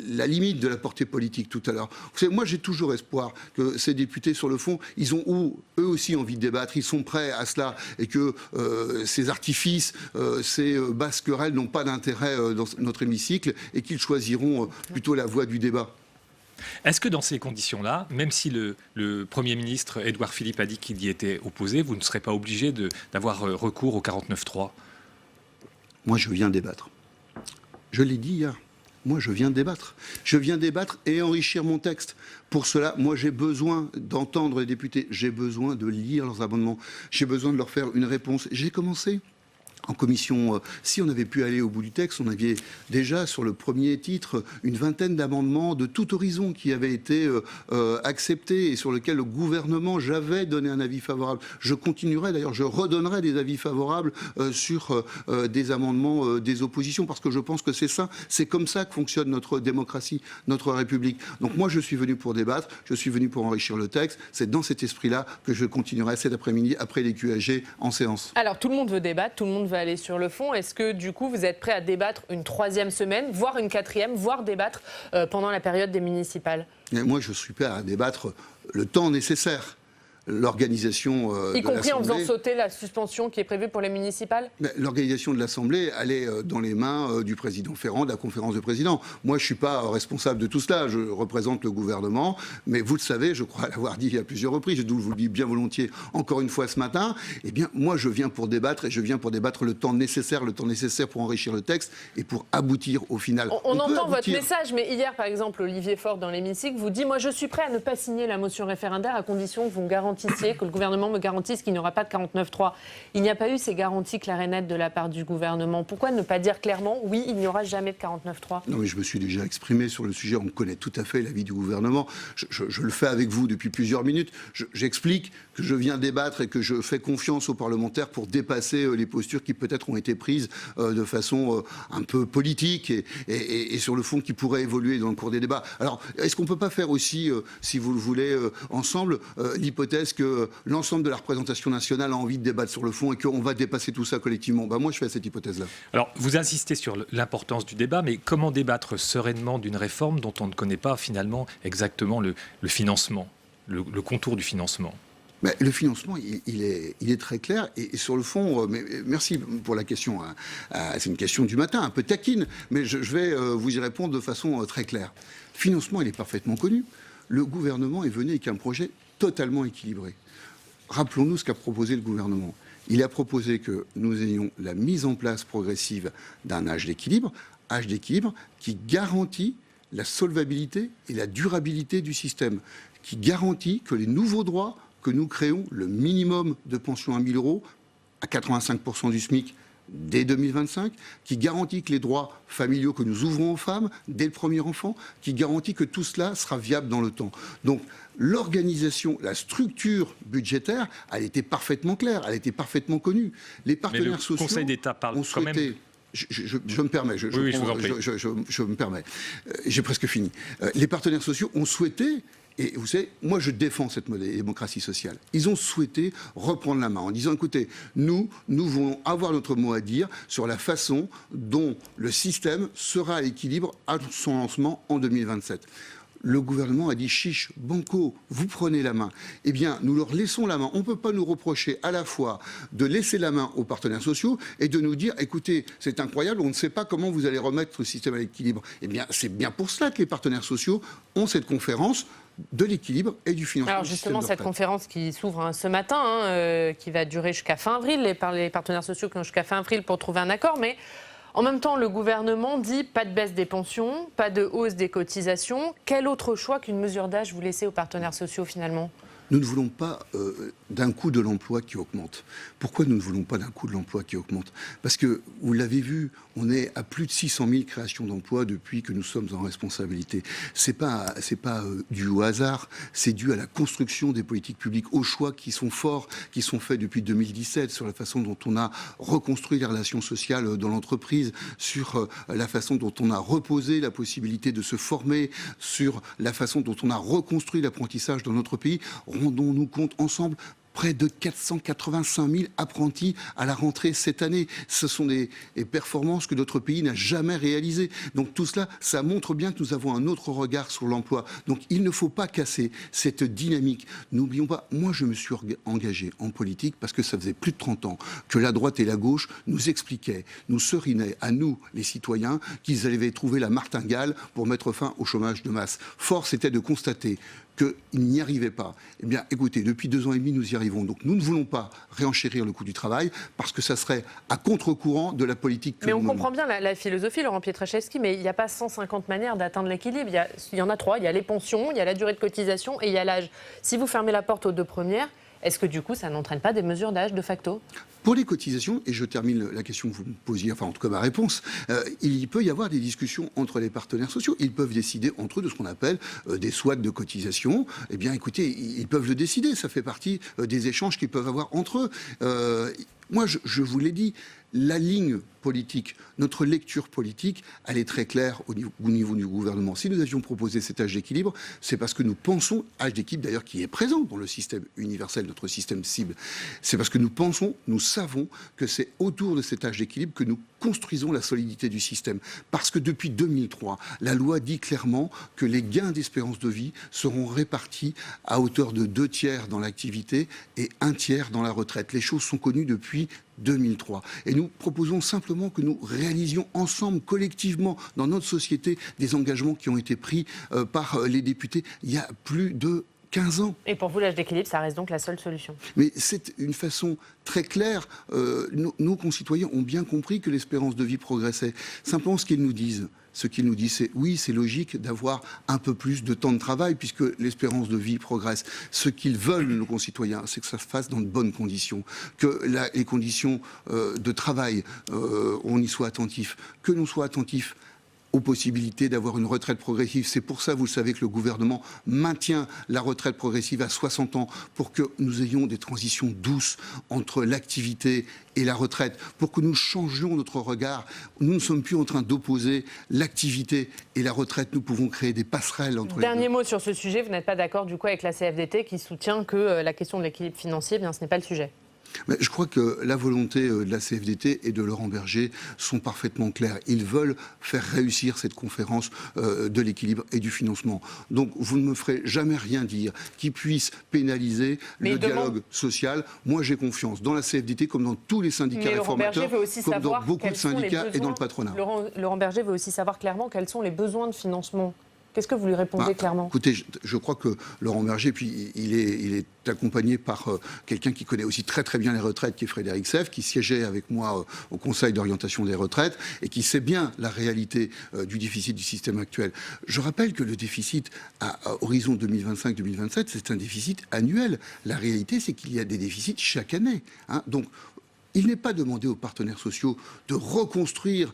la limite de la portée politique tout à l'heure. Vous savez, moi, j'ai toujours espoir que ces députés, sur le fond, ils ont eux aussi envie de débattre, ils sont prêts à cela, et que ces artifices, ces basses querelles n'ont pas d'intérêt dans notre hémicycle, et qu'ils choisiront plutôt la voie du débat. Est-ce que dans ces conditions-là, même si le Premier ministre Édouard Philippe a dit qu'il y était opposé, vous ne serez pas obligé d'avoir recours au 49.3 ? Moi, je viens débattre. Je l'ai dit hier. Moi, je viens débattre. Je viens débattre et enrichir mon texte. Pour cela, moi, j'ai besoin d'entendre les députés. J'ai besoin de lire leurs amendements. J'ai besoin de leur faire une réponse. J'ai commencé. En commission, si on avait pu aller au bout du texte, on avait déjà sur le premier titre une vingtaine d'amendements de tout horizon qui avaient été acceptés et sur lesquels le gouvernement, j'avais donné un avis favorable. Je continuerai, d'ailleurs, je redonnerai des avis favorables sur des amendements des oppositions parce que je pense que c'est ça, c'est comme ça que fonctionne notre démocratie, notre République. Donc moi, je suis venu pour débattre, je suis venu pour enrichir le texte. C'est dans cet esprit-là que je continuerai cet après-midi après les QAG en séance. Alors, tout le monde veut débattre, tout le monde veut aller sur le fond. Est-ce que du coup vous êtes prêt à débattre une 3e semaine, voire une 4e, voire débattre pendant la période des municipales? Et moi je suis prêt à débattre le temps nécessaire. L'organisation de l'Assemblée... Y compris en faisant sauter la suspension qui est prévue pour les municipales? L'organisation de l'Assemblée, elle est dans les mains du président Ferrand, de la conférence de présidents. Moi, je ne suis pas responsable de tout cela. Je représente le gouvernement. Mais vous le savez, je crois l'avoir dit à plusieurs reprises, d'où je vous le dis bien volontiers encore une fois ce matin. Eh bien, moi, je viens pour débattre et je viens pour débattre le temps nécessaire pour enrichir le texte et pour aboutir au final. On entend votre message, mais hier, par exemple, Olivier Faure dans l'hémicycle vous dit « Moi, je suis prêt à ne pas signer la motion référendaire à condition que vous me garantissiez, que le gouvernement me garantisse qu'il n'y aura pas de 49.3. » Il n'y a pas eu ces garanties claires et nettes de la part du gouvernement. Pourquoi ne pas dire clairement « Oui, il n'y aura jamais de 49.3 » ? Non, mais je me suis déjà exprimé sur le sujet. On connaît tout à fait l'avis du gouvernement. Je le fais avec vous depuis plusieurs minutes. J'explique que je viens débattre et que je fais confiance aux parlementaires pour dépasser les postures qui peut-être ont été prises de façon un peu politique et sur le fond qui pourraient évoluer dans le cours des débats. Alors, est-ce qu'on ne peut pas faire aussi, si vous le voulez, ensemble, l'hypothèse que l'ensemble de la représentation nationale a envie de débattre sur le fond et qu'on va dépasser tout ça collectivement? Moi, je fais cette hypothèse-là. Alors, vous insistez sur l'importance du débat, mais comment débattre sereinement d'une réforme dont on ne connaît pas finalement exactement le financement, le contour du financement? Mais le financement, il est très clair. Et sur le fond, merci pour la question. C'est une question du matin, un peu taquine, mais je vais vous y répondre de façon très claire. Le financement, il est parfaitement connu. Le gouvernement est venu avec un projet totalement équilibré. Rappelons-nous ce qu'a proposé le gouvernement. Il a proposé que nous ayons la mise en place progressive d'un âge d'équilibre qui garantit la solvabilité et la durabilité du système, qui garantit que les nouveaux droits que nous créons, le minimum de pension à 1 000 euros, à 85% du SMIC, dès 2025, qui garantit que les droits familiaux que nous ouvrons aux femmes dès le premier enfant, qui garantit que tout cela sera viable dans le temps. Donc, l'organisation, la structure budgétaire, elle était parfaitement claire, elle était parfaitement connue. Les partenaires sociaux Conseil d'État parle ont quand même... souhaité... Je me permets, je me permets. J'ai presque fini. Les partenaires sociaux ont souhaité, et vous savez, moi je défends cette démocratie sociale, ils ont souhaité reprendre la main en disant, écoutez, nous voulons avoir notre mot à dire sur la façon dont le système sera à l'équilibre à son lancement en 2027. Le gouvernement a dit chiche, banco, vous prenez la main. Eh bien, nous leur laissons la main. On ne peut pas nous reprocher à la fois de laisser la main aux partenaires sociaux et de nous dire, écoutez, c'est incroyable, on ne sait pas comment vous allez remettre le système à l'équilibre. Eh bien, c'est bien pour cela que les partenaires sociaux ont cette conférence de l'équilibre et du financement. Alors justement, cette conférence qui s'ouvre ce matin, qui va durer jusqu'à fin avril, les partenaires sociaux qui ont jusqu'à fin avril pour trouver un accord, mais en même temps, le gouvernement dit pas de baisse des pensions, pas de hausse des cotisations. Quel autre choix qu'une mesure d'âge vous laissez aux partenaires sociaux finalement ? Nous ne voulons pas d'un coût de l'emploi qui augmente. Pourquoi nous ne voulons pas d'un coût de l'emploi qui augmente ? Parce que, vous l'avez vu, on est à plus de 600 000 créations d'emplois depuis que nous sommes en responsabilité. C'est pas dû au hasard, c'est dû à la construction des politiques publiques, aux choix qui sont forts, qui sont faits depuis 2017, sur la façon dont on a reconstruit les relations sociales dans l'entreprise, sur la façon dont on a reposé la possibilité de se former, sur la façon dont on a reconstruit l'apprentissage dans notre pays. Rendons-nous compte ensemble, près de 485 000 apprentis à la rentrée cette année. Ce sont des performances que notre pays n'a jamais réalisées. Donc tout cela, ça montre bien que nous avons un autre regard sur l'emploi. Donc il ne faut pas casser cette dynamique. N'oublions pas, moi je me suis engagé en politique parce que ça faisait plus de 30 ans que la droite et la gauche nous expliquaient, nous serinaient à nous, les citoyens, qu'ils avaient trouvé la martingale pour mettre fin au chômage de masse. Force était de constater qu'ils n'y arrivaient pas. Eh bien, écoutez, depuis 2 ans et demi, nous y arrivons. Donc, nous ne voulons pas réenchérir le coût du travail parce que ça serait à contre-courant de la politique que nous menons. Mais on comprend bien la philosophie, Laurent Pietraszewski, mais il n'y a pas 150 manières d'atteindre l'équilibre. Il y en a 3. Il y a les pensions, il y a la durée de cotisation et il y a l'âge. Si vous fermez la porte aux 2 premières, est-ce que du coup, ça n'entraîne pas des mesures d'âge de facto ? Pour les cotisations, et je termine la question que vous me posiez, enfin en tout cas ma réponse, il peut y avoir des discussions entre les partenaires sociaux. Ils peuvent décider entre eux de ce qu'on appelle des SWAT de cotisation. Eh bien écoutez, ils peuvent le décider, ça fait partie des échanges qu'ils peuvent avoir entre eux. Moi, je vous l'ai dit, la ligne politique, notre lecture politique, elle est très claire au niveau du gouvernement. Si nous avions proposé cet âge d'équilibre, c'est parce que nous pensons, âge d'équilibre d'ailleurs qui est présent dans le système universel, notre système cible, c'est parce que nous pensons, nous savons que c'est autour de cet âge d'équilibre que nous construisons la solidité du système. Parce que depuis 2003, la loi dit clairement que les gains d'espérance de vie seront répartis à hauteur de 2/3 dans l'activité et 1/3 dans la retraite. Les choses sont connues depuis 2003. Et nous proposons simplement que nous réalisions ensemble, collectivement, dans notre société, des engagements qui ont été pris par les députés il y a plus de 15 ans. Et pour vous, l'âge d'équilibre, ça reste donc la seule solution ? Mais c'est une façon très claire. Nos concitoyens ont bien compris que l'espérance de vie progressait. Simplement, ce qu'ils nous disent, c'est oui, c'est logique d'avoir un peu plus de temps de travail puisque l'espérance de vie progresse. Ce qu'ils veulent, nos concitoyens, c'est que ça se fasse dans de bonnes conditions, que les conditions de travail, on y soit attentif, que l'on soit attentif aux possibilités d'avoir une retraite progressive. C'est pour ça, vous le savez, que le gouvernement maintient la retraite progressive à 60 ans pour que nous ayons des transitions douces entre l'activité et la retraite, pour que nous changions notre regard. Nous ne sommes plus en train d'opposer l'activité et la retraite. Nous pouvons créer des passerelles entre les deux. Dernier mot sur ce sujet, vous n'êtes pas d'accord du coup avec la CFDT qui soutient que la question de l'équilibre financier, ce n'est pas le sujet ? Mais je crois que la volonté de la CFDT et de Laurent Berger sont parfaitement claires. Ils veulent faire réussir cette conférence de l'équilibre et du financement. Donc vous ne me ferez jamais rien dire qui puisse pénaliser le dialogue social. Moi j'ai confiance dans la CFDT comme dans tous les syndicats réformateurs, comme dans beaucoup de syndicats et dans le patronat. Laurent Berger veut aussi savoir clairement quels sont les besoins de financement. Qu'est-ce que vous lui répondez clairement ? Écoutez, je crois que Laurent Berger, puis il est accompagné par quelqu'un qui connaît aussi très très bien les retraites, qui est Frédéric Sèvres, qui siégeait avec moi au Conseil d'orientation des retraites et qui sait bien la réalité du déficit du système actuel. Je rappelle que le déficit à horizon 2025-2027, c'est un déficit annuel. La réalité, c'est qu'il y a des déficits chaque année. Donc, Il n'est pas demandé aux partenaires sociaux de reconstruire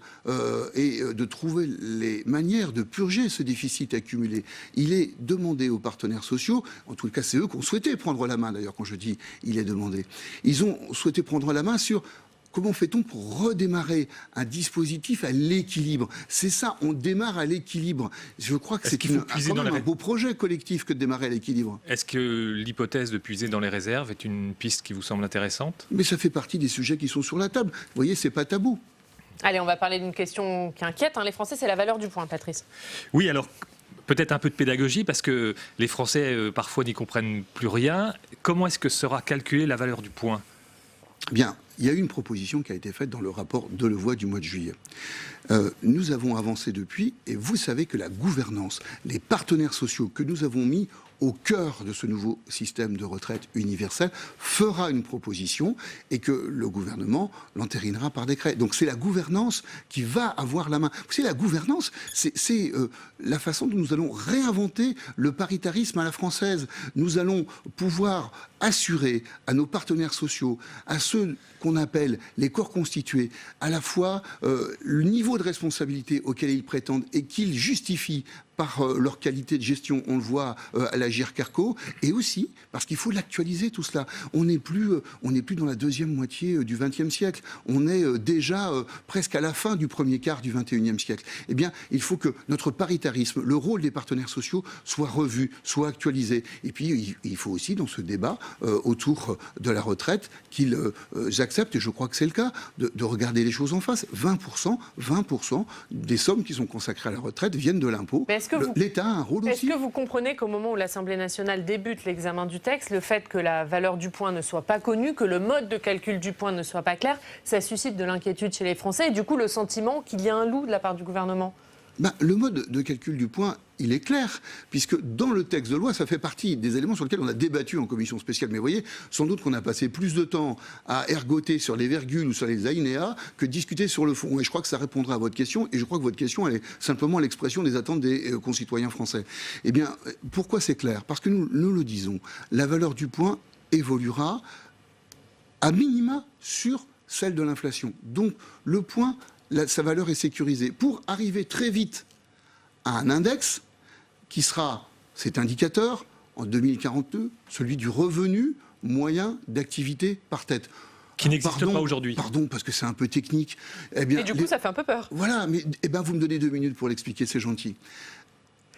et de trouver les manières de purger ce déficit accumulé. Il est demandé aux partenaires sociaux, en tout cas c'est eux qui ont souhaité prendre la main d'ailleurs quand je dis il est demandé, ils ont souhaité prendre la main sur comment fait-on pour redémarrer un dispositif à l'équilibre. C'est ça, on démarre à l'équilibre. Je crois que c'est quand même un beau projet collectif que de démarrer à l'équilibre. Est-ce que l'hypothèse de puiser dans les réserves est une piste qui vous semble intéressante? Mais ça fait partie des sujets qui sont sur la table. Vous voyez, c'est pas tabou. Allez, on va parler d'une question qui inquiète les Français, c'est la valeur du point, Patrice. Oui, alors peut-être un peu de pédagogie parce que les Français parfois n'y comprennent plus rien. Comment est-ce que sera calculée la valeur du point? Bien, il y a eu une proposition qui a été faite dans le rapport Delevoye du mois de juillet. Nous avons avancé depuis, et vous savez que la gouvernance, les partenaires sociaux que nous avons mis au cœur de ce nouveau système de retraite universel, fera une proposition et que le gouvernement l'entérinera par décret. Donc c'est la gouvernance qui va avoir la main. Vous savez, la gouvernance, c'est la façon dont nous allons réinventer le paritarisme à la française. Nous allons pouvoir assurer à nos partenaires sociaux, à ceux qu'on appelle les corps constitués, à la fois le niveau de responsabilité auquel ils prétendent et qu'ils justifient par leur qualité de gestion, on le voit à la GIRC-ARCO, et aussi parce qu'il faut l'actualiser tout cela. On n'est plus dans la deuxième moitié du XXe siècle, on est déjà presque à la fin du premier quart du XXIe siècle. Eh bien, il faut que notre paritarisme, le rôle des partenaires sociaux soit revu, soit actualisé. Et puis, il faut aussi, dans ce débat autour de la retraite, qu'ils acceptent, et je crois que c'est le cas, de regarder les choses en face. 20% des sommes qui sont consacrées à la retraite viennent de l'impôt. L'État a un rôle aussi. Est-ce que vous comprenez qu'au moment où l'Assemblée nationale débute l'examen du texte, le fait que la valeur du point ne soit pas connue, que le mode de calcul du point ne soit pas clair, ça suscite de l'inquiétude chez les Français et du coup le sentiment qu'il y a un loup de la part du gouvernement? Le mode de calcul du point, il est clair, puisque dans le texte de loi, ça fait partie des éléments sur lesquels on a débattu en commission spéciale. Mais vous voyez, sans doute qu'on a passé plus de temps à ergoter sur les virgules ou sur les alinéas que discuter sur le fond. Et je crois que ça répondra à votre question, et je crois que votre question, elle est simplement l'expression des attentes des concitoyens français. Eh bien, pourquoi c'est clair? Parce que nous le disons, la valeur du point évoluera à minima sur celle de l'inflation. Donc, le point, sa valeur est sécurisée. Pour arriver très vite à un index qui sera, cet indicateur, en 2042, celui du revenu moyen d'activité par tête. Qui n'existe pas aujourd'hui. Pardon, parce que c'est un peu technique. Eh bien, et du coup, ça fait un peu peur. Voilà, mais vous me donnez 2 minutes pour l'expliquer, c'est gentil.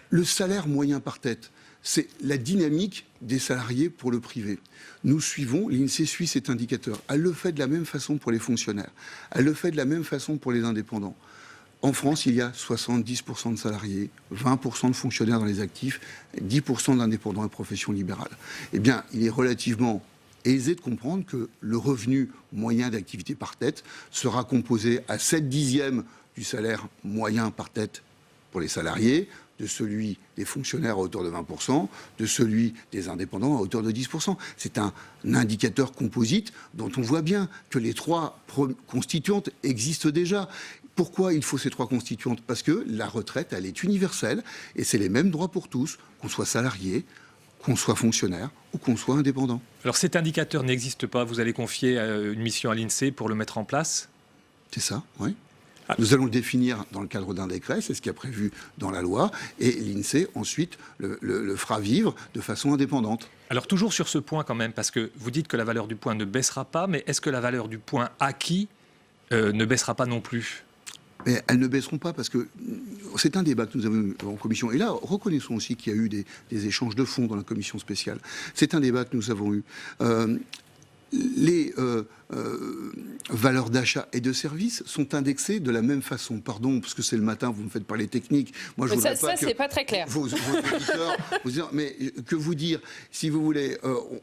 Le salaire moyen par tête, c'est la dynamique des salariés pour le privé. Nous suivons, l'INSEE suit cet indicateur. Elle le fait de la même façon pour les fonctionnaires. Elle le fait de la même façon pour les indépendants. En France, il y a 70% de salariés, 20% de fonctionnaires dans les actifs, 10% d'indépendants et professions libérales. Eh bien, il est relativement aisé de comprendre que le revenu moyen d'activité par tête sera composé à 7/10 du salaire moyen par tête pour les salariés, de celui des fonctionnaires à hauteur de 20%, de celui des indépendants à hauteur de 10%. C'est un indicateur composite dont on voit bien que les 3 constituantes existent déjà. Pourquoi il faut ces 3 constituantes? Parce que la retraite, elle est universelle et c'est les mêmes droits pour tous, qu'on soit salarié, qu'on soit fonctionnaire ou qu'on soit indépendant. Alors cet indicateur n'existe pas, vous allez confier une mission à l'INSEE pour le mettre en place? C'est ça, oui. Nous allons le définir dans le cadre d'un décret, c'est ce qui est prévu dans la loi, et l'INSEE ensuite le fera vivre de façon indépendante. Alors toujours sur ce point quand même, parce que vous dites que la valeur du point ne baissera pas, mais est-ce que la valeur du point acquis ne baissera pas non plus? Mais elles ne baisseront pas parce que c'est un débat que nous avons eu en commission. Et là, reconnaissons aussi qu'il y a eu des échanges de fond dans la commission spéciale. C'est un débat que nous avons eu. Les valeurs d'achat et de services sont indexées de la même façon. Pardon, parce que c'est le matin, vous me faites parler technique. Moi, je ça c'est pas très clair. Vos auditeurs, mais que vous dire, si vous voulez,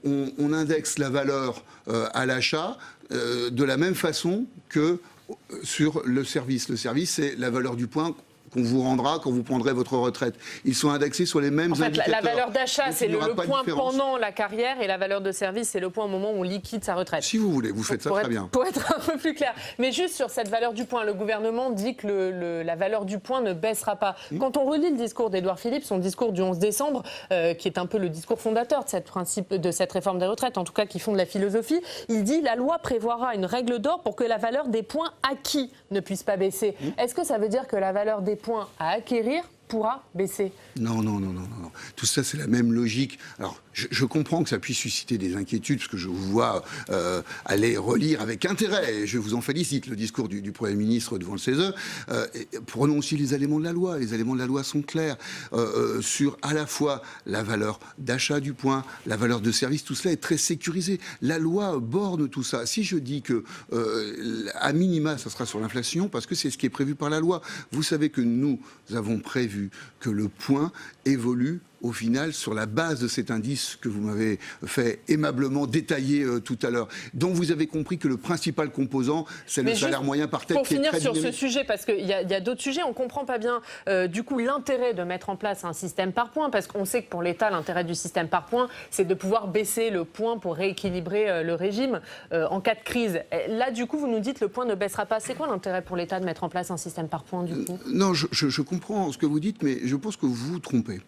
on indexe la valeur à l'achat de la même façon que sur le service. Le service, c'est la valeur du point qu'on vous rendra quand vous prendrez votre retraite. Ils sont indexés sur les mêmes indicateurs. La valeur d'achat, c'est le point différence. pendant la carrière, et la valeur de service, c'est le point au moment où on liquide sa retraite. Si vous voulez, vous faites ça très bien. Pour être un peu plus clair. Mais juste sur cette valeur du point, le gouvernement dit que la valeur du point ne baissera pas. Quand on relit le discours d'Édouard Philippe, son discours du 11 décembre, qui est un peu le discours fondateur de cette réforme des retraites, en tout cas qui fonde la philosophie, il dit « La loi prévoira une règle d'or pour que la valeur des points acquis ne puisse pas baisser ». Est-ce que ça veut dire que la valeur des points à acquérir pourra baisser? Non. Tout ça, c'est la même logique. Alors, je comprends que ça puisse susciter des inquiétudes, parce que je vous vois aller relire avec intérêt, et je vous en félicite, le discours du Premier ministre devant le CESE. Prenons aussi les éléments de la loi. Les éléments de la loi sont clairs sur à la fois la valeur d'achat du point, la valeur de service, tout cela est très sécurisé. La loi borne tout ça. Si je dis que, à minima, ça sera sur l'inflation, parce que c'est ce qui est prévu par la loi. Vous savez que nous avons prévu que le point évolue au final sur la base de cet indice que vous m'avez fait aimablement détailler tout à l'heure, dont vous avez compris que le principal composant, c'est le salaire moyen par tête. Pour finir sur ce sujet, parce qu'il y a d'autres sujets, on ne comprend pas bien du coup l'intérêt de mettre en place un système par points, parce qu'on sait que pour l'État, l'intérêt du système par points, c'est de pouvoir baisser le point pour rééquilibrer le régime en cas de crise. Là, du coup, vous nous dites que le point ne baissera pas. C'est quoi l'intérêt pour l'État de mettre en place un système par points, du coup? Non, je comprends ce que vous dites, mais je pense que vous vous trompez.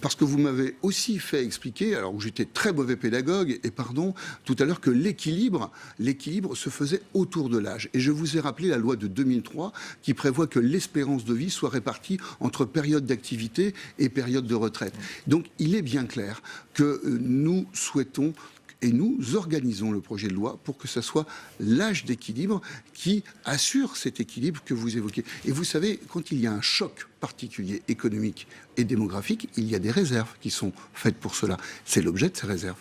Parce que vous m'avez aussi fait expliquer, alors où j'étais très mauvais pédagogue, et pardon, tout à l'heure, que l'équilibre se faisait autour de l'âge. Et je vous ai rappelé la loi de 2003 qui prévoit que l'espérance de vie soit répartie entre période d'activité et période de retraite. Donc il est bien clair que nous souhaitons et nous organisons le projet de loi pour que ce soit l'âge d'équilibre qui assure cet équilibre que vous évoquez. Et vous savez, quand il y a un choc particulier économique et démographique, il y a des réserves qui sont faites pour cela. C'est l'objet de ces réserves.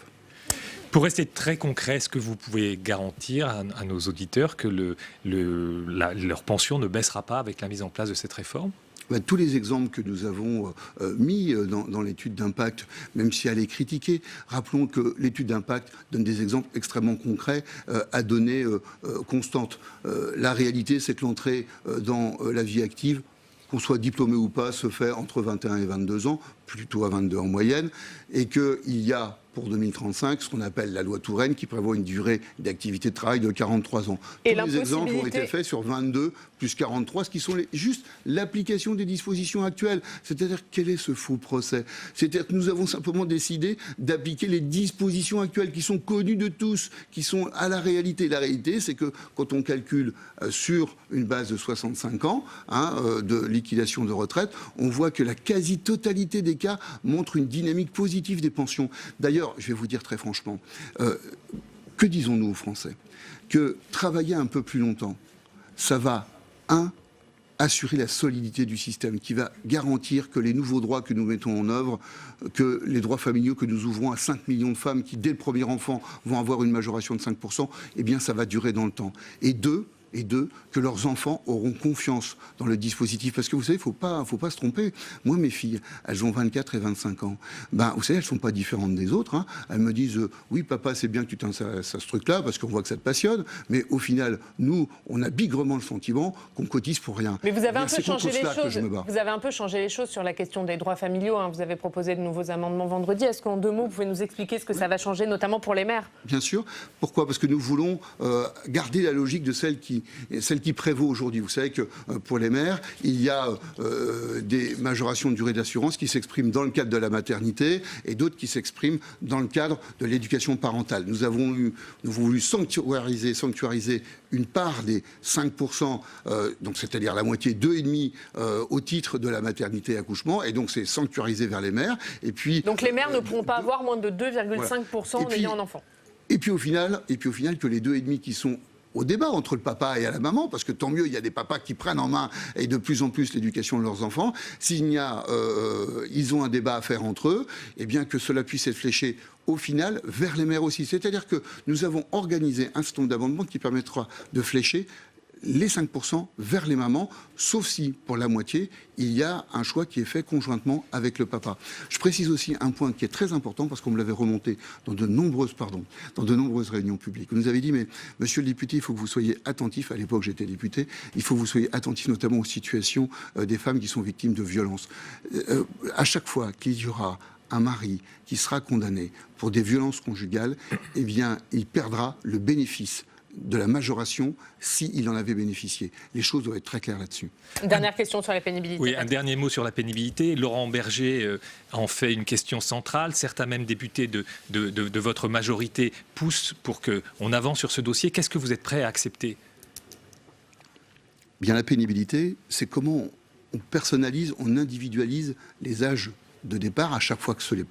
Pour rester très concret, est-ce que vous pouvez garantir à nos auditeurs que leur pension ne baissera pas avec la mise en place de cette réforme ? Tous les exemples que nous avons mis dans l'étude d'impact, même si elle est critiquée, rappelons que l'étude d'impact donne des exemples extrêmement concrets à données constantes. La réalité, c'est que l'entrée dans la vie active, qu'on soit diplômé ou pas, se fait entre 21 et 22 ans, plutôt à 22 en moyenne, et qu'il y a pour 2035 ce qu'on appelle la loi Touraine qui prévoit une durée d'activité de travail de 43 ans. Tous les exemples ont été faits sur 22 plus 43, ce qui sont juste l'application des dispositions actuelles. C'est-à-dire, quel est ce faux procès? C'est-à-dire que nous avons simplement décidé d'appliquer les dispositions actuelles qui sont connues de tous, qui sont à la réalité. La réalité, c'est que quand on calcule sur une base de 65 ans de liquidation de retraite, on voit que la quasi-totalité des cas montre une dynamique positive des pensions. D'ailleurs, je vais vous dire très franchement, que disons-nous aux Français? Que travailler un peu plus longtemps, ça va, assurer la solidité du système, qui va garantir que les nouveaux droits que nous mettons en œuvre, que les droits familiaux que nous ouvrons à 5 millions de femmes qui, dès le premier enfant, vont avoir une majoration de 5%, eh bien, ça va durer dans le temps. Et deux, que leurs enfants auront confiance dans le dispositif. Parce que vous savez, faut pas se tromper. Moi, mes filles, elles ont 24 et 25 ans. Vous savez, elles sont pas différentes des autres. Elles me disent, oui, papa, c'est bien que tu t'intéresses à ce truc-là, parce qu'on voit que ça te passionne. Mais au final, nous, on a bigrement le sentiment qu'on cotise pour rien. Mais vous avez un peu changé les choses. Vous avez un peu changé les choses sur la question des droits familiaux. Vous avez proposé de nouveaux amendements vendredi. Est-ce qu'en 2 mots, vous pouvez nous expliquer ce que ça va changer, notamment pour les mères? Bien sûr. Pourquoi? Parce que nous voulons garder la logique de celle qui prévaut aujourd'hui. Vous savez que pour les mères, il y a des majorations de durée d'assurance qui s'expriment dans le cadre de la maternité et d'autres qui s'expriment dans le cadre de l'éducation parentale. Nous avons voulu sanctuariser une part des 5%, donc c'est-à-dire la moitié, 2,5 au titre de la maternité et accouchement, et donc c'est sanctuarisé vers les mères. Et puis, donc les mères ne pourront pas avoir moins de 2,5% en ayant un enfant. Et puis au final, que les 2,5 qui sont au débat entre le papa et la maman, parce que tant mieux, il y a des papas qui prennent en main et de plus en plus l'éducation de leurs enfants. Ils ont un débat à faire entre eux, et bien que cela puisse être fléché au final vers les mères aussi. C'est-à-dire que nous avons organisé un certain nombre d'amendements qui permettra de flécher les 5% vers les mamans, sauf si, pour la moitié, il y a un choix qui est fait conjointement avec le papa. Je précise aussi un point qui est très important, parce qu'on me l'avait remonté dans de nombreuses réunions publiques. Vous nous avez dit, mais monsieur le député, il faut que vous soyez attentif, à l'époque j'étais député, il faut que vous soyez attentif notamment aux situations des femmes qui sont victimes de violences. À chaque fois qu'il y aura un mari qui sera condamné pour des violences conjugales, eh bien, il perdra le bénéfice de la majoration s'il en avait bénéficié. Les choses doivent être très claires là-dessus. Dernière question sur la pénibilité. Oui, un dernier mot sur la pénibilité. Laurent Berger en fait une question centrale. Certains même députés de votre majorité poussent pour qu'on avance sur ce dossier. Qu'est-ce que vous êtes prêt à accepter ? Bien, la pénibilité, c'est comment on personnalise, on individualise les âges de départ à chaque fois que cela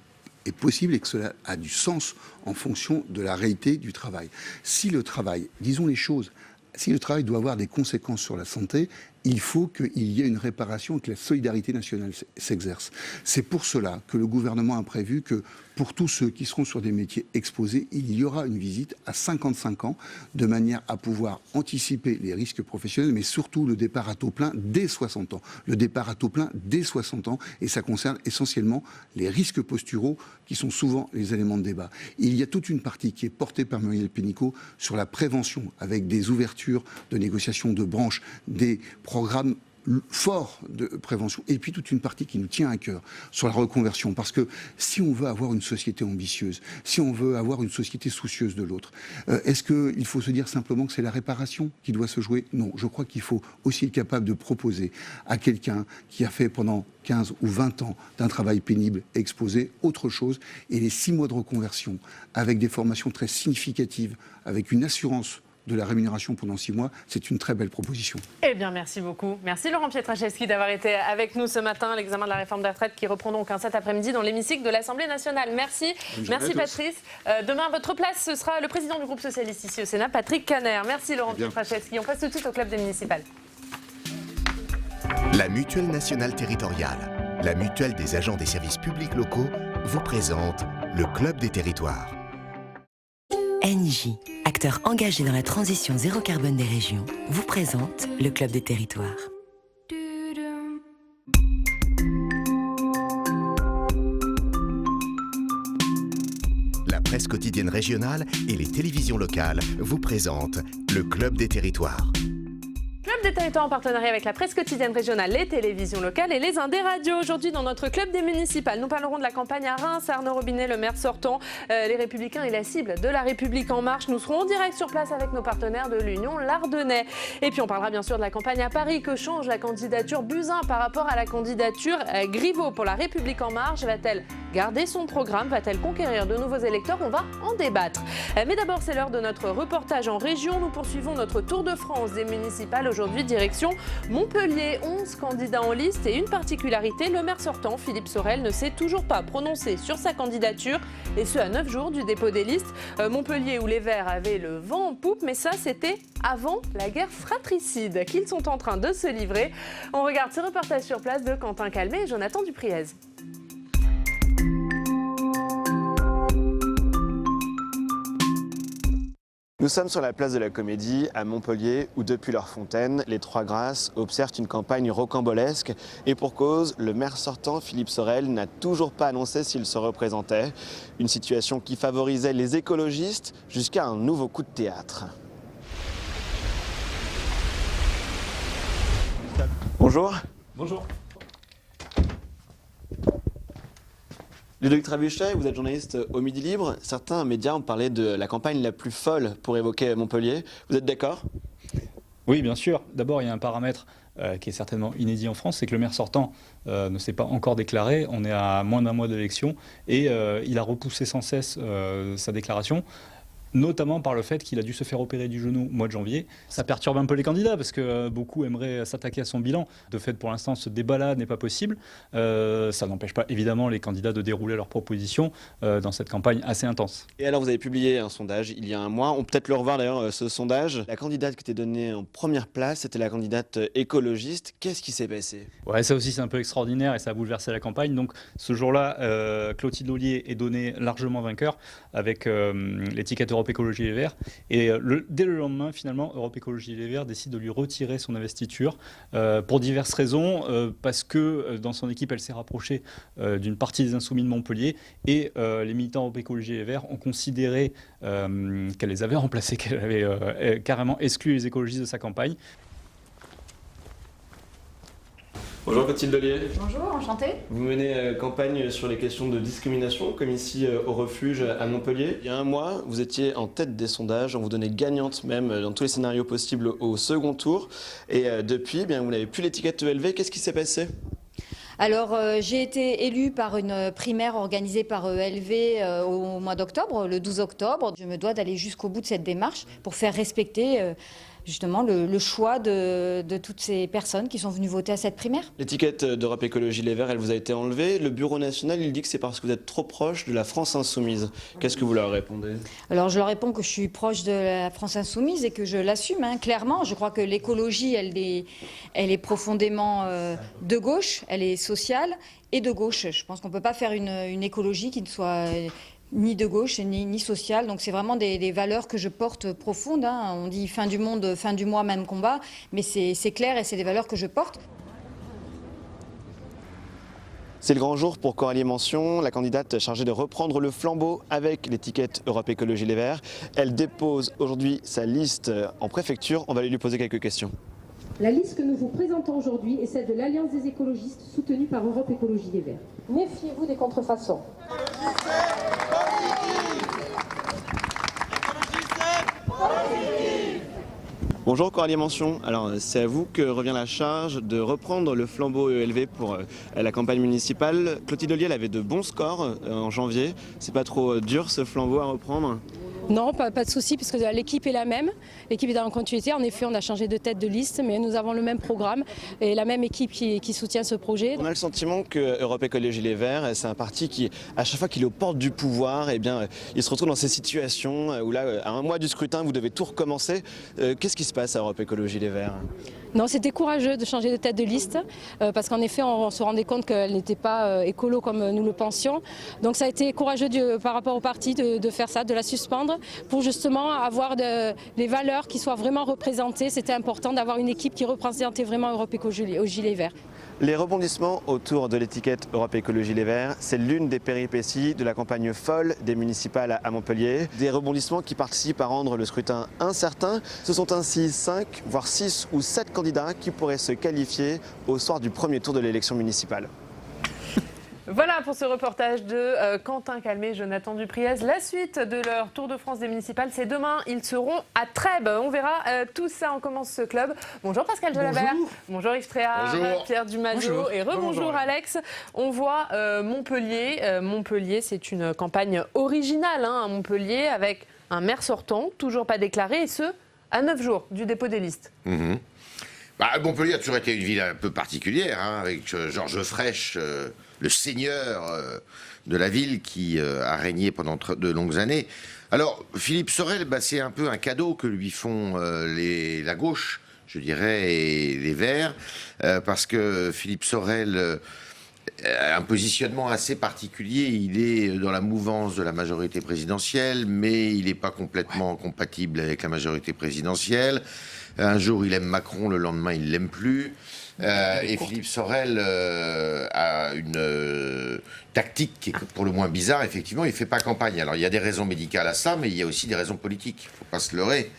est possible et que cela a du sens en fonction de la réalité du travail. Si le travail, disons les choses, si le travail doit avoir des conséquences sur la santé, il faut qu'il y ait une réparation et que la solidarité nationale s'exerce. C'est pour cela que le gouvernement a prévu que pour tous ceux qui seront sur des métiers exposés, il y aura une visite à 55 ans, de manière à pouvoir anticiper les risques professionnels, mais surtout le départ à taux plein dès 60 ans. Le départ à taux plein dès 60 ans, et ça concerne essentiellement les risques posturaux, qui sont souvent les éléments de débat. Il y a toute une partie qui est portée par Muriel Pénicaud sur la prévention, avec des ouvertures de négociations de branches, des programmes forts de prévention, et puis toute une partie qui nous tient à cœur sur la reconversion, parce que si on veut avoir une société ambitieuse, si on veut avoir une société soucieuse de l'autre, est-ce qu'il faut se dire simplement que c'est la réparation qui doit se jouer? Non, je crois qu'il faut aussi être capable de proposer à quelqu'un qui a fait pendant 15 ou 20 ans d'un travail pénible exposé autre chose, et les 6 mois de reconversion avec des formations très significatives, avec une assurance de la rémunération pendant 6 mois, c'est une très belle proposition. Eh bien, merci beaucoup. Merci Laurent Pietraszewski d'avoir été avec nous ce matin. L'examen de la réforme des retraites qui reprend donc cet après-midi dans l'hémicycle de l'Assemblée nationale. Merci. Merci Patrice. Demain, à votre place, ce sera le président du groupe socialiste ici au Sénat, Patrick Kanner. Merci Laurent Pietraszewski. On passe tout de suite au club des municipales. La Mutuelle nationale territoriale, la mutuelle des agents des services publics locaux, vous présente le club des territoires. ENGIE, acteur engagé dans la transition zéro carbone des régions, vous présente le Club des territoires. La presse quotidienne régionale et les télévisions locales vous présentent le Club des territoires. Club des territoires en partenariat avec la presse quotidienne régionale, les télévisions locales et les Indés radios. Aujourd'hui, dans notre club des municipales, nous parlerons de la campagne à Reims. Arnaud Robinet, le maire sortant, les Républicains et la cible de la République en marche. Nous serons en direct sur place avec nos partenaires de l'Union Lardonnais. Et puis, on parlera bien sûr de la campagne à Paris. Que change la candidature Buzyn par rapport à la candidature Griveaux pour la République en marche? Va-t-elle garder son programme? Va-t-elle conquérir de nouveaux électeurs? On va en débattre. Mais d'abord, c'est l'heure de notre reportage en région. Nous poursuivons notre tour de France des municipales. Aujourd'hui, direction Montpellier. 11 candidats en liste et une particularité, le maire sortant, Philippe Sorel, ne s'est toujours pas prononcé sur sa candidature, et ce à 9 jours du dépôt des listes. Montpellier, où les Verts avaient le vent en poupe, mais ça, c'était avant la guerre fratricide qu'ils sont en train de se livrer. On regarde ce reportage sur place de Quentin Calmet et Jonathan Dupriez. Nous sommes sur la place de la Comédie à Montpellier où depuis leur fontaine, les Trois Grâces observent une campagne rocambolesque et pour cause, le maire sortant Philippe Sorel n'a toujours pas annoncé s'il se représentait. Une situation qui favorisait les écologistes jusqu'à un nouveau coup de théâtre. Bonjour. Bonjour. Ludovic Trébuchet, vous êtes journaliste au Midi Libre. Certains médias ont parlé de la campagne la plus folle pour évoquer Montpellier. Vous êtes d'accord? Oui, bien sûr. D'abord, il y a un paramètre qui est certainement inédit en France, c'est que le maire sortant ne s'est pas encore déclaré. On est à moins d'un mois de l'élection et il a repoussé sans cesse sa déclaration, notamment par le fait qu'il a dû se faire opérer du genou au mois de janvier. Ça perturbe un peu les candidats parce que beaucoup aimeraient s'attaquer à son bilan. De fait, pour l'instant, ce débat-là n'est pas possible. Ça n'empêche pas évidemment les candidats de dérouler leurs propositions dans cette campagne assez intense. Et alors, vous avez publié un sondage il y a un mois. On peut peut-être le revoir d'ailleurs, ce sondage. La candidate qui était donnée en première place, c'était la candidate écologiste. Qu'est-ce qui s'est passé? Ouais, ça aussi c'est un peu extraordinaire et ça a bouleversé la campagne. Donc ce jour-là, Clotilde Ollier est donnée largement vainqueur avec l'étiquette européenne Europe Écologie Les Verts. Et dès le lendemain, finalement, Europe Écologie Les Verts décide de lui retirer son investiture pour diverses raisons. Parce que dans son équipe, elle s'est rapprochée d'une partie des Insoumis de Montpellier. Et les militants Europe Écologie Les Verts ont considéré qu'elle les avait remplacés, qu'elle avait carrément exclu les écologistes de sa campagne. Bonjour Clotilde Dollier. Bonjour, enchantée. Vous menez campagne sur les questions de discrimination, comme ici au refuge à Montpellier. Il y a un mois, vous étiez en tête des sondages, on vous donnait gagnante même dans tous les scénarios possibles au second tour. Et depuis, eh bien, vous n'avez plus l'étiquette ELV. Qu'est-ce qui s'est passé ? Alors, j'ai été élue par une primaire organisée par ELV au mois d'octobre, le 12 octobre. Je me dois d'aller jusqu'au bout de cette démarche pour faire respecter justement le choix de toutes ces personnes qui sont venues voter à cette primaire. L'étiquette d'Europe Écologie Les Verts, elle vous a été enlevée. Le Bureau national, il dit que c'est parce que vous êtes trop proche de la France insoumise. Qu'est-ce que vous leur répondez ? Alors, je leur réponds que je suis proche de la France insoumise et que je l'assume, clairement. Je crois que l'écologie, elle est profondément de gauche, elle est sociale et de gauche. Je pense qu'on ne peut pas faire une écologie qui ne soit ni de gauche ni sociale. Donc c'est vraiment des valeurs que je porte profondes. On dit fin du monde, fin du mois, même combat. Mais c'est clair et c'est des valeurs que je porte. C'est le grand jour pour Coralie Mention, la candidate chargée de reprendre le flambeau avec l'étiquette Europe Écologie Les Verts. Elle dépose aujourd'hui sa liste en préfecture. On va aller lui poser quelques questions. La liste que nous vous présentons aujourd'hui est celle de l'Alliance des écologistes soutenue par Europe Écologie Les Verts. Méfiez-vous des contrefaçons. Bonjour Coralie Mention, alors c'est à vous que revient la charge de reprendre le flambeau ELV pour la campagne municipale. Clotilde Dollier, elle avait de bons scores en janvier, c'est pas trop dur ce flambeau à reprendre ? Non, pas de souci, puisque l'équipe est la même. L'équipe est dans la continuité. En effet, on a changé de tête de liste, mais nous avons le même programme et la même équipe qui soutient ce projet. On a le sentiment que Europe Écologie Les Verts, c'est un parti qui, à chaque fois qu'il est aux portes du pouvoir, eh bien, il se retrouve dans ces situations où là, à un mois du scrutin, vous devez tout recommencer. Qu'est-ce qui se passe à Europe Écologie Les Verts ? Non, c'était courageux de changer de tête de liste, parce qu'en effet, on se rendait compte qu'elle n'était pas écolo comme nous le pensions. Donc ça a été courageux par rapport au parti de faire ça, de la suspendre, pour justement avoir des valeurs qui soient vraiment représentées. C'était important d'avoir une équipe qui représentait vraiment Europe Écologie Les Verts. Les rebondissements autour de l'étiquette Europe Écologie Les Verts, c'est l'une des péripéties de la campagne folle des municipales à Montpellier. Des rebondissements qui participent à rendre le scrutin incertain. Ce sont ainsi 5, voire 6 ou 7 candidats qui pourraient se qualifier au soir du premier tour de l'élection municipale. Voilà pour ce reportage de Quentin Calmet et Jonathan Dupriez. La suite de leur Tour de France des municipales, c'est demain. Ils seront à Trèbes. On verra tout ça. On commence ce club. Bonjour Pascal Delabert. Bonjour Yves Tréhard. Bonjour Pierre Dumageau. Et rebonjour Alex. On voit Montpellier. Montpellier, c'est une campagne originale à Montpellier avec un maire sortant, toujours pas déclaré, et ce, à 9 jours du dépôt des listes. Montpellier a toujours été une ville un peu particulière, avec Georges Frêche, le seigneur de la ville qui a régné pendant de longues années. Alors, Philippe Sorel, c'est un peu un cadeau que lui font la gauche, je dirais, et les Verts, parce que Philippe Sorel a un positionnement assez particulier. Il est dans la mouvance de la majorité présidentielle, mais il n'est pas complètement compatible avec la majorité présidentielle. Un jour, il aime Macron, le lendemain, il ne l'aime plus. Et Philippe Sorel a une tactique qui est pour le moins bizarre. Effectivement, il ne fait pas campagne. Alors, il y a des raisons médicales à ça, mais il y a aussi des raisons politiques. Il ne faut pas se leurrer.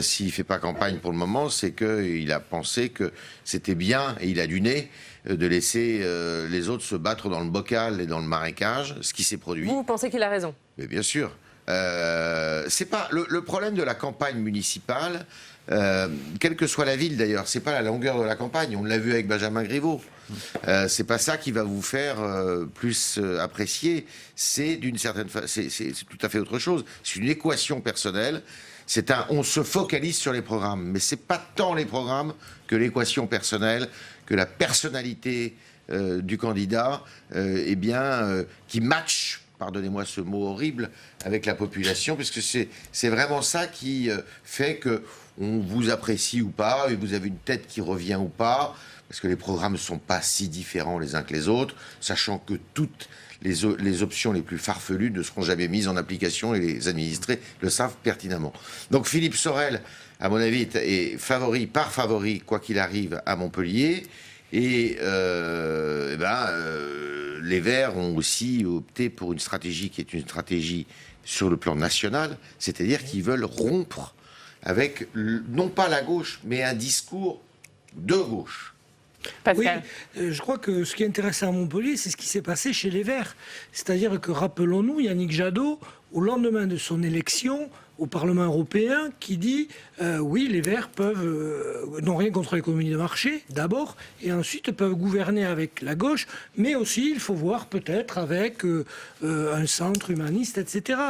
S'il ne fait pas campagne pour le moment, c'est qu'il a pensé que c'était bien, et il a du nez, de laisser les autres se battre dans le bocal et dans le marécage, ce qui s'est produit. Vous pensez qu'il a raison ? Mais bien sûr. C'est pas le problème de la campagne municipale, quelle que soit la ville d'ailleurs, c'est pas la longueur de la campagne. On l'a vu avec Benjamin Griveaux. C'est pas ça qui va vous faire plus apprécier. C'est d'une certaine c'est tout à fait autre chose. C'est une équation personnelle. On se focalise sur les programmes, mais c'est pas tant les programmes que l'équation personnelle, que la personnalité du candidat, qui match, pardonnez-moi ce mot horrible, avec la population, parce que c'est vraiment ça qui fait que on vous apprécie ou pas, et vous avez une tête qui revient ou pas, parce que les programmes ne sont pas si différents les uns que les autres, sachant que toutes les options les plus farfelues ne seront jamais mises en application et les administrés le savent pertinemment. Donc Philippe Sorel, à mon avis, est favori, quoi qu'il arrive, à Montpellier. Et les Verts ont aussi opté pour une stratégie qui est une stratégie sur le plan national, c'est-à-dire qu'ils veulent rompre avec, non pas la gauche, mais un discours de gauche. Pascal. Oui, je crois que ce qui est intéressant à Montpellier, c'est ce qui s'est passé chez les Verts. C'est-à-dire que, rappelons-nous, Yannick Jadot, au lendemain de son élection au Parlement européen, qui dit oui, les Verts n'ont rien contre l'économie de marché, d'abord, et ensuite peuvent gouverner avec la gauche, mais aussi, il faut voir peut-être avec un centre humaniste, etc.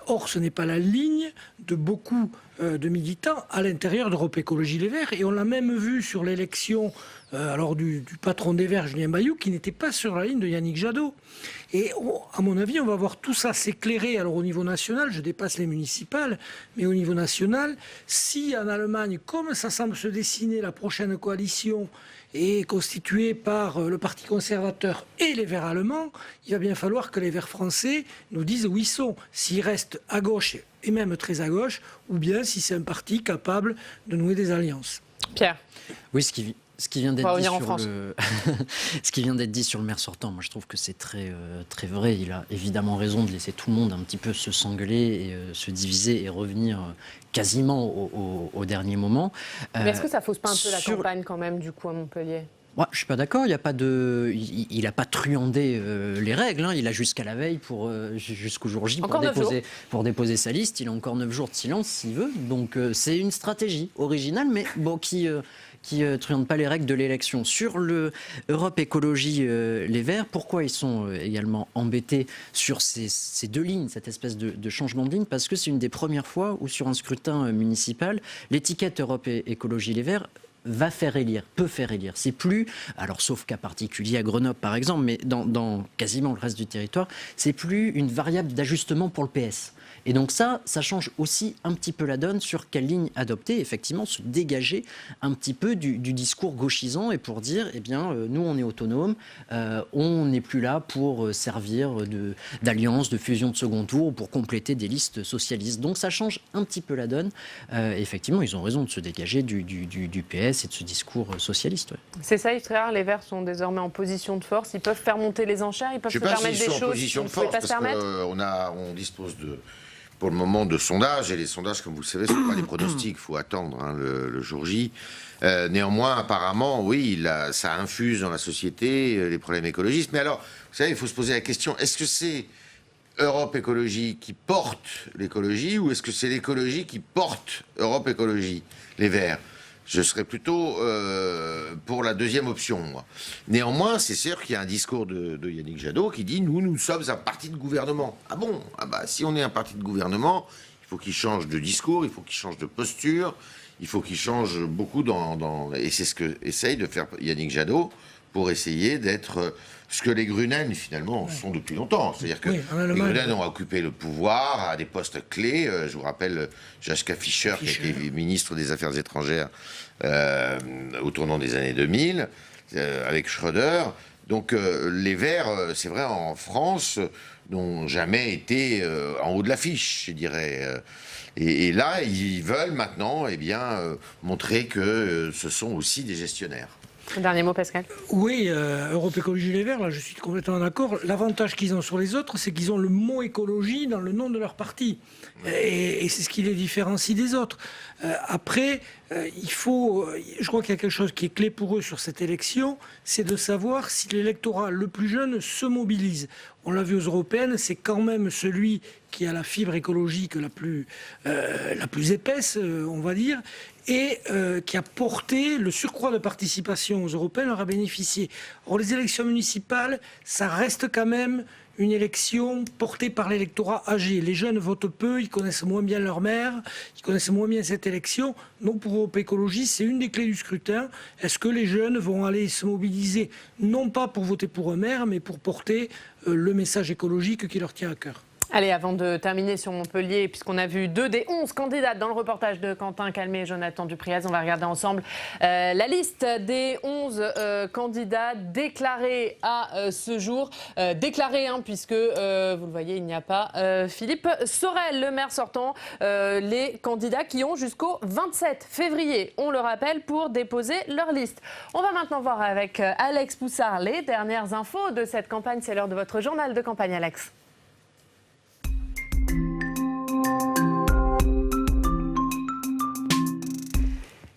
Or, ce n'est pas la ligne de beaucoup de militants à l'intérieur d'Europe Écologie Les Verts, et on l'a même vu sur l'élection du patron des Verts, Julien Bayou, qui n'était pas sur la ligne de Yannick Jadot. Et à mon avis, on va voir tout ça s'éclairer. Alors au niveau national, je dépasse les municipales, mais au niveau national, si en Allemagne, comme ça semble se dessiner, la prochaine coalition est constituée par le Parti conservateur et les Verts allemands, il va bien falloir que les Verts français nous disent où ils sont, s'ils restent à gauche et même très à gauche, ou bien si c'est un parti capable de nouer des alliances. Pierre. Oui, ce qui vient d'être dit sur ce qui vient d'être dit sur le maire sortant, moi je trouve que c'est très vrai. Il a évidemment raison de laisser tout le monde un petit peu se s'engueuler et se diviser et revenir quasiment au dernier moment. Mais est-ce que ça fausse pas un peu la campagne quand même du coup à Montpellier ? Ouais, je suis pas d'accord. Il a pas truandé les règles. Hein. Il a jusqu'à la veille jusqu'au jour J pour déposer sa liste. Il a encore 9 jours de silence s'il veut. Donc c'est une stratégie originale, mais bon qui truande pas les règles de l'élection. Sur le Europe Écologie Les Verts, pourquoi ils sont également embêtés sur ces deux lignes, cette espèce de changement de ligne ? Parce que c'est une des premières fois où sur un scrutin municipal, l'étiquette Europe Écologie Les Verts peut faire élire. C'est plus, alors sauf cas particulier à Grenoble par exemple, mais dans quasiment le reste du territoire, c'est plus une variable d'ajustement pour le PS. Et donc ça change aussi un petit peu la donne sur quelle ligne adopter, effectivement se dégager un petit peu du discours gauchisant et pour dire, eh bien, nous on est autonome, on n'est plus là pour servir d'alliance, de fusion de second tour ou pour compléter des listes socialistes. Donc ça change un petit peu la donne. Effectivement, ils ont raison de se dégager du PS et de ce discours socialiste. Ouais. C'est ça, Yves Tréhard, les Verts sont désormais en position de force, ils peuvent faire monter les enchères, ils peuvent se permettre des choses qu'ils ne pouvaient pas se permettre. On dispose pour le moment de sondages, et les sondages, comme vous le savez, ne sont pas des pronostics, il faut attendre le jour J. Néanmoins, apparemment, oui, ça infuse dans la société les problèmes écologistes. Mais alors, vous savez, il faut se poser la question, est-ce que c'est Europe Écologie qui porte l'écologie, ou est-ce que c'est l'écologie qui porte Europe Écologie, les Verts ? Je serais plutôt pour la deuxième option, moi. Néanmoins, c'est sûr qu'il y a un discours de Yannick Jadot qui dit « Nous sommes un parti de gouvernement ». Ah bon ? Ah bah, si on est un parti de gouvernement, il faut qu'il change de discours, il faut qu'il change de posture, il faut qu'il change beaucoup Et c'est ce que essaye de faire Yannick Jadot pour essayer d'être ce que les Grünen, finalement, sont depuis longtemps. C'est-à-dire que les Grünen ont occupé le pouvoir à des postes clés. Je vous rappelle Joschka Fischer, qui était ministre des Affaires étrangères au tournant des années 2000, avec Schröder. Donc les Verts, c'est vrai, en France, n'ont jamais été en haut de l'affiche, je dirais. Et là, ils veulent maintenant montrer que ce sont aussi des gestionnaires. Un dernier mot, Pascal. Oui, Europe Écologie Les Verts, là je suis complètement d'accord. L'avantage qu'ils ont sur les autres, c'est qu'ils ont le mot écologie dans le nom de leur parti. Et c'est ce qui les différencie des autres. Après, je crois qu'il y a quelque chose qui est clé pour eux sur cette élection, c'est de savoir si l'électorat le plus jeune se mobilise. On l'a vu aux européennes, c'est quand même celui qui a la fibre écologique la plus épaisse, on va dire, et qui a porté le surcroît de participation aux européennes, leur a bénéficié. Or, les élections municipales, ça reste quand même une élection portée par l'électorat âgé. Les jeunes votent peu, ils connaissent moins bien leur maire, ils connaissent moins bien cette élection. Donc pour Europe Écologie, c'est une des clés du scrutin. Est-ce que les jeunes vont aller se mobiliser, non pas pour voter pour un maire, mais pour porter le message écologique qui leur tient à cœur ? Allez, avant de terminer sur Montpellier, puisqu'on a vu 2 des 11 candidates dans le reportage de Quentin Calmet et Jonathan Dupriez, on va regarder ensemble la liste des 11 candidats déclarés à ce jour. Déclarés, puisque, vous le voyez, il n'y a pas Philippe Sorel, le maire sortant. Les candidats qui ont jusqu'au 27 février, on le rappelle, pour déposer leur liste. On va maintenant voir avec Alex Poussard les dernières infos de cette campagne. C'est l'heure de votre journal de campagne, Alex.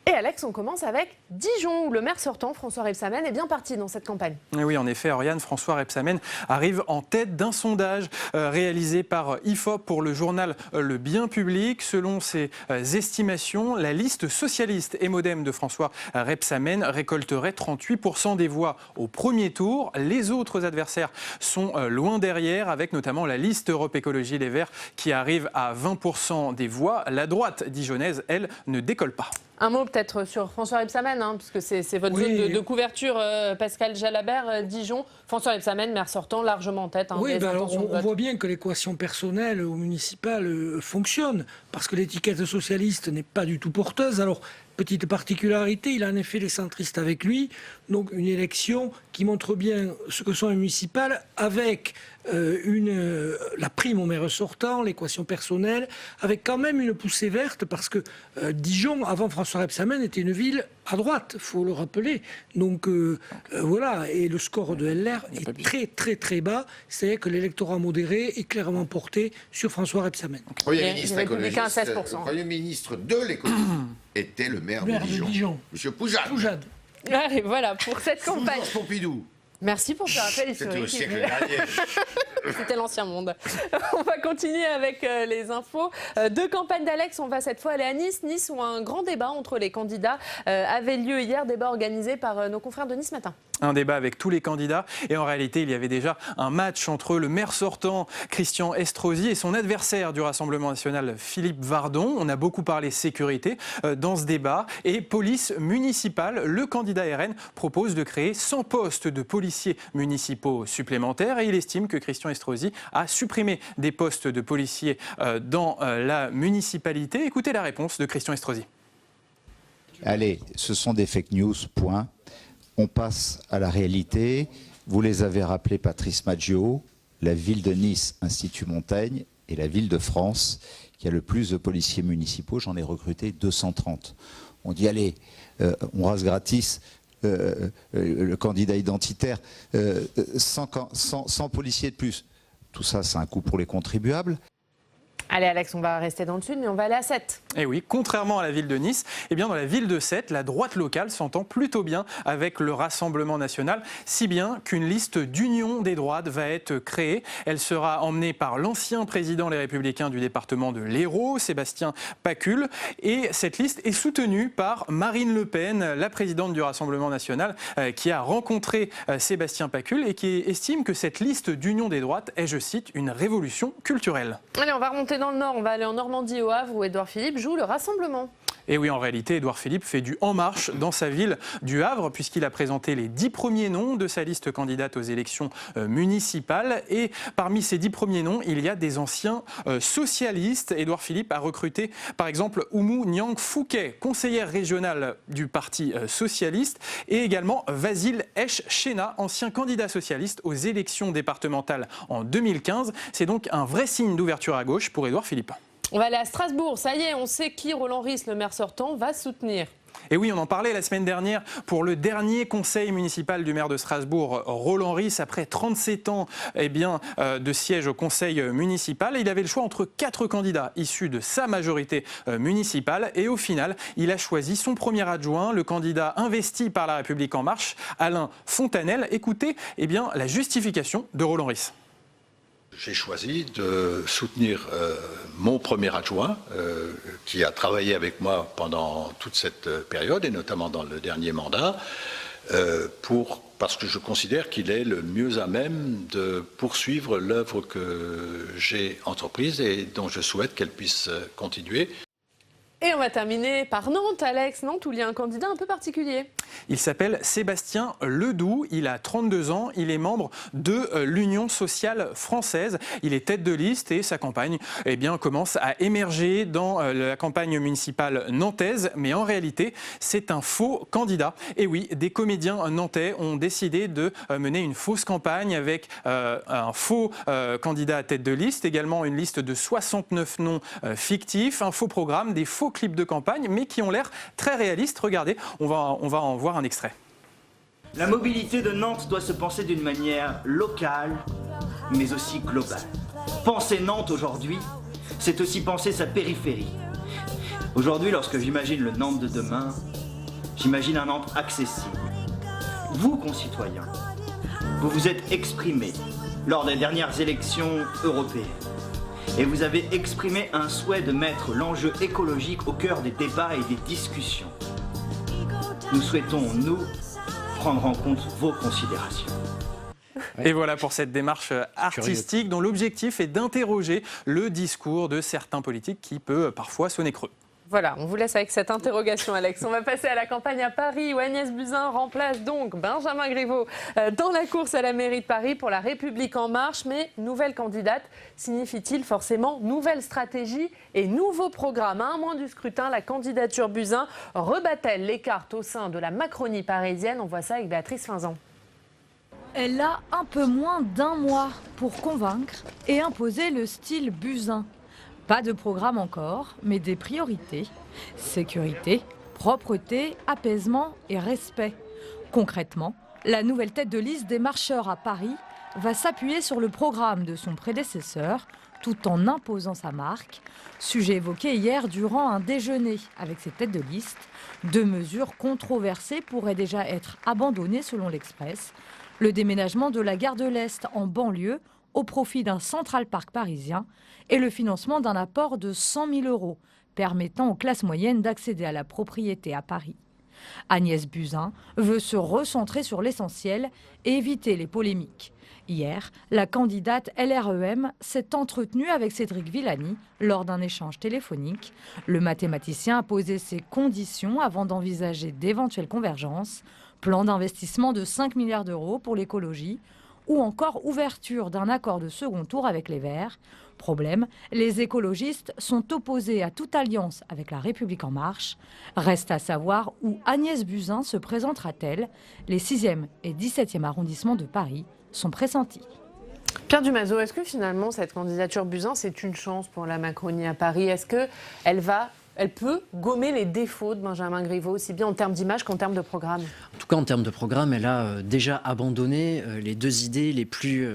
Et Alex, on commence avec Dijon, où le maire sortant, François Rebsamen, est bien parti dans cette campagne. Et oui, en effet, Oriane, François Rebsamen arrive en tête d'un sondage réalisé par IFOP pour le journal Le Bien Public. Selon ses estimations, la liste socialiste et modem de François Rebsamen récolterait 38% des voix au premier tour. Les autres adversaires sont loin derrière, avec notamment la liste Europe Écologie Les Verts qui arrive à 20% des voix. La droite dijonnaise, elle, ne décolle pas. Un mot peut-être sur François Rebsamen, puisque c'est votre zone de couverture, Pascal Jalabert, Dijon. François Rebsamen, maire sortant, largement en tête. Oui, alors on voit bien que l'équation personnelle ou municipale fonctionne, parce que l'étiquette socialiste n'est pas du tout porteuse. Alors, petite particularité, il a en effet les centristes avec lui, donc une élection qui montre bien ce que sont les municipales, avec la prime au maire sortant, l'équation personnelle, avec quand même une poussée verte, parce que Dijon, avant François Rebsamen, était une ville à droite, il faut le rappeler. Donc voilà, et le score de LR est très très très bas, c'est-à-dire que l'électorat modéré est clairement porté sur François Rebsamen. Premier ministre de l'écologie était le maire de Dijon. Monsieur Poujade. Allez, voilà, pour cette campagne. Pompidou. Merci pour ce rappel historique. C'était au siècle dernier. C'était l'ancien monde. On va continuer avec les infos. 2 campagnes d'Alex, on va cette fois aller à Nice. Nice, où un grand débat entre les candidats avait lieu hier, débat organisé par nos confrères de Nice Matin. Un débat avec tous les candidats et en réalité il y avait déjà un match entre le maire sortant Christian Estrosi et son adversaire du Rassemblement national Philippe Vardon. On a beaucoup parlé sécurité dans ce débat et police municipale. Le candidat RN propose de créer 100 postes de policiers municipaux supplémentaires et il estime que Christian Estrosi a supprimé des postes de policiers dans la municipalité. Écoutez la réponse de Christian Estrosi. Allez, ce sont des fake news, point. On passe à la réalité. Vous les avez rappelés, Patrice Maggio, la ville de Nice, Institut Montaigne, et la ville de France, qui a le plus de policiers municipaux. J'en ai recruté 230. On dit, allez, on rase gratis le candidat identitaire, 100 policiers de plus. Tout ça, c'est un coût pour les contribuables. Allez Alex, on va rester dans le sud, mais on va aller à Sète. Et oui, contrairement à la ville de Nice, eh bien dans la ville de Sète, la droite locale s'entend plutôt bien avec le Rassemblement national, si bien qu'une liste d'union des droites va être créée. Elle sera emmenée par l'ancien président Les Républicains du département de l'Hérault, Sébastien Pacul. Et cette liste est soutenue par Marine Le Pen, la présidente du Rassemblement national, qui a rencontré Sébastien Pacul et qui estime que cette liste d'union des droites est, je cite, une révolution culturelle. Allez, on va remonter dans le Nord, on va aller en Normandie, au Havre, où Édouard Philippe joue le Rassemblement. Et oui, en réalité, Édouard Philippe fait du En Marche dans sa ville du Havre, puisqu'il a présenté les 10 premiers noms de sa liste candidate aux élections municipales. Et parmi ces 10 premiers noms, il y a des anciens socialistes. Édouard Philippe a recruté, par exemple, Oumou Niang Fouquet, conseillère régionale du Parti socialiste, et également Vasile Esch-Chena, ancien candidat socialiste aux élections départementales en 2015. C'est donc un vrai signe d'ouverture à gauche pour Édouard Philippe. On va aller à Strasbourg, ça y est, on sait qui Roland Ries, le maire sortant, va soutenir. Et oui, on en parlait la semaine dernière pour le dernier conseil municipal du maire de Strasbourg, Roland Ries, après 37 ans de siège au conseil municipal. Il avait le choix entre 4 candidats issus de sa majorité municipale. Et au final, il a choisi son premier adjoint, le candidat investi par La République En Marche, Alain Fontanel. Écoutez la justification de Roland Ries. J'ai choisi de soutenir mon premier adjoint qui a travaillé avec moi pendant toute cette période et notamment dans le dernier mandat parce que je considère qu'il est le mieux à même de poursuivre l'œuvre que j'ai entreprise et dont je souhaite qu'elle puisse continuer. Et on va terminer par Nantes, Alex. Nantes, où il y a un candidat un peu particulier. Il s'appelle Sébastien Ledoux, il a 32 ans, il est membre de l'Union sociale française. Il est tête de liste et sa campagne commence à émerger dans la campagne municipale nantaise. Mais en réalité, c'est un faux candidat. Et oui, des comédiens nantais ont décidé de mener une fausse campagne avec un faux candidat à tête de liste, également une liste de 69 noms fictifs, un faux programme, des faux clips de campagne, mais qui ont l'air très réalistes. Regardez, on va en voir un extrait. La mobilité de Nantes doit se penser d'une manière locale, mais aussi globale. Penser Nantes aujourd'hui, c'est aussi penser sa périphérie. Aujourd'hui, lorsque j'imagine le Nantes de demain, j'imagine un Nantes accessible. Vous, concitoyens, vous vous êtes exprimés lors des dernières élections européennes. Et vous avez exprimé un souhait de mettre l'enjeu écologique au cœur des débats et des discussions. Nous souhaitons, nous, prendre en compte vos considérations. Et voilà pour cette démarche artistique dont l'objectif est d'interroger le discours de certains politiques qui peut parfois sonner creux. Voilà, on vous laisse avec cette interrogation, Alex. On va passer à la campagne à Paris où Agnès Buzyn remplace donc Benjamin Griveaux dans la course à la mairie de Paris pour La République En Marche. Mais nouvelle candidate signifie-t-il forcément nouvelle stratégie et nouveau programme? À un mois du scrutin, la candidature Buzyn rebat-elle les cartes au sein de la Macronie parisienne? On voit ça avec Béatrice Finzan. Elle a un peu moins d'un mois pour convaincre et imposer le style Buzyn. Pas de programme encore, mais des priorités. Sécurité, propreté, apaisement et respect. Concrètement, la nouvelle tête de liste des marcheurs à Paris va s'appuyer sur le programme de son prédécesseur, tout en imposant sa marque. Sujet évoqué hier durant un déjeuner avec ces têtes de liste. 2 mesures controversées pourraient déjà être abandonnées selon l'Express. Le déménagement de la gare de l'Est en banlieue au profit d'un Central Park parisien et le financement d'un apport de 100 000 € permettant aux classes moyennes d'accéder à la propriété à Paris. Agnès Buzyn veut se recentrer sur l'essentiel et éviter les polémiques. Hier, la candidate LREM s'est entretenue avec Cédric Villani lors d'un échange téléphonique. Le mathématicien a posé ses conditions avant d'envisager d'éventuelles convergences, plan d'investissement de 5 milliards d'euros pour l'écologie, ou encore ouverture d'un accord de second tour avec les Verts. Problème, les écologistes sont opposés à toute alliance avec La République En Marche. Reste à savoir où Agnès Buzyn se présentera-t-elle. Les 6e et 17e arrondissements de Paris sont pressentis. Pierre Dumazo, est-ce que finalement cette candidature Buzyn, c'est une chance pour la Macronie à Paris? Est-ce qu'elle peut gommer les défauts de Benjamin Griveaux, aussi bien en termes d'image qu'en termes de programme? En tout cas, en termes de programme, elle a déjà abandonné les 2 idées les plus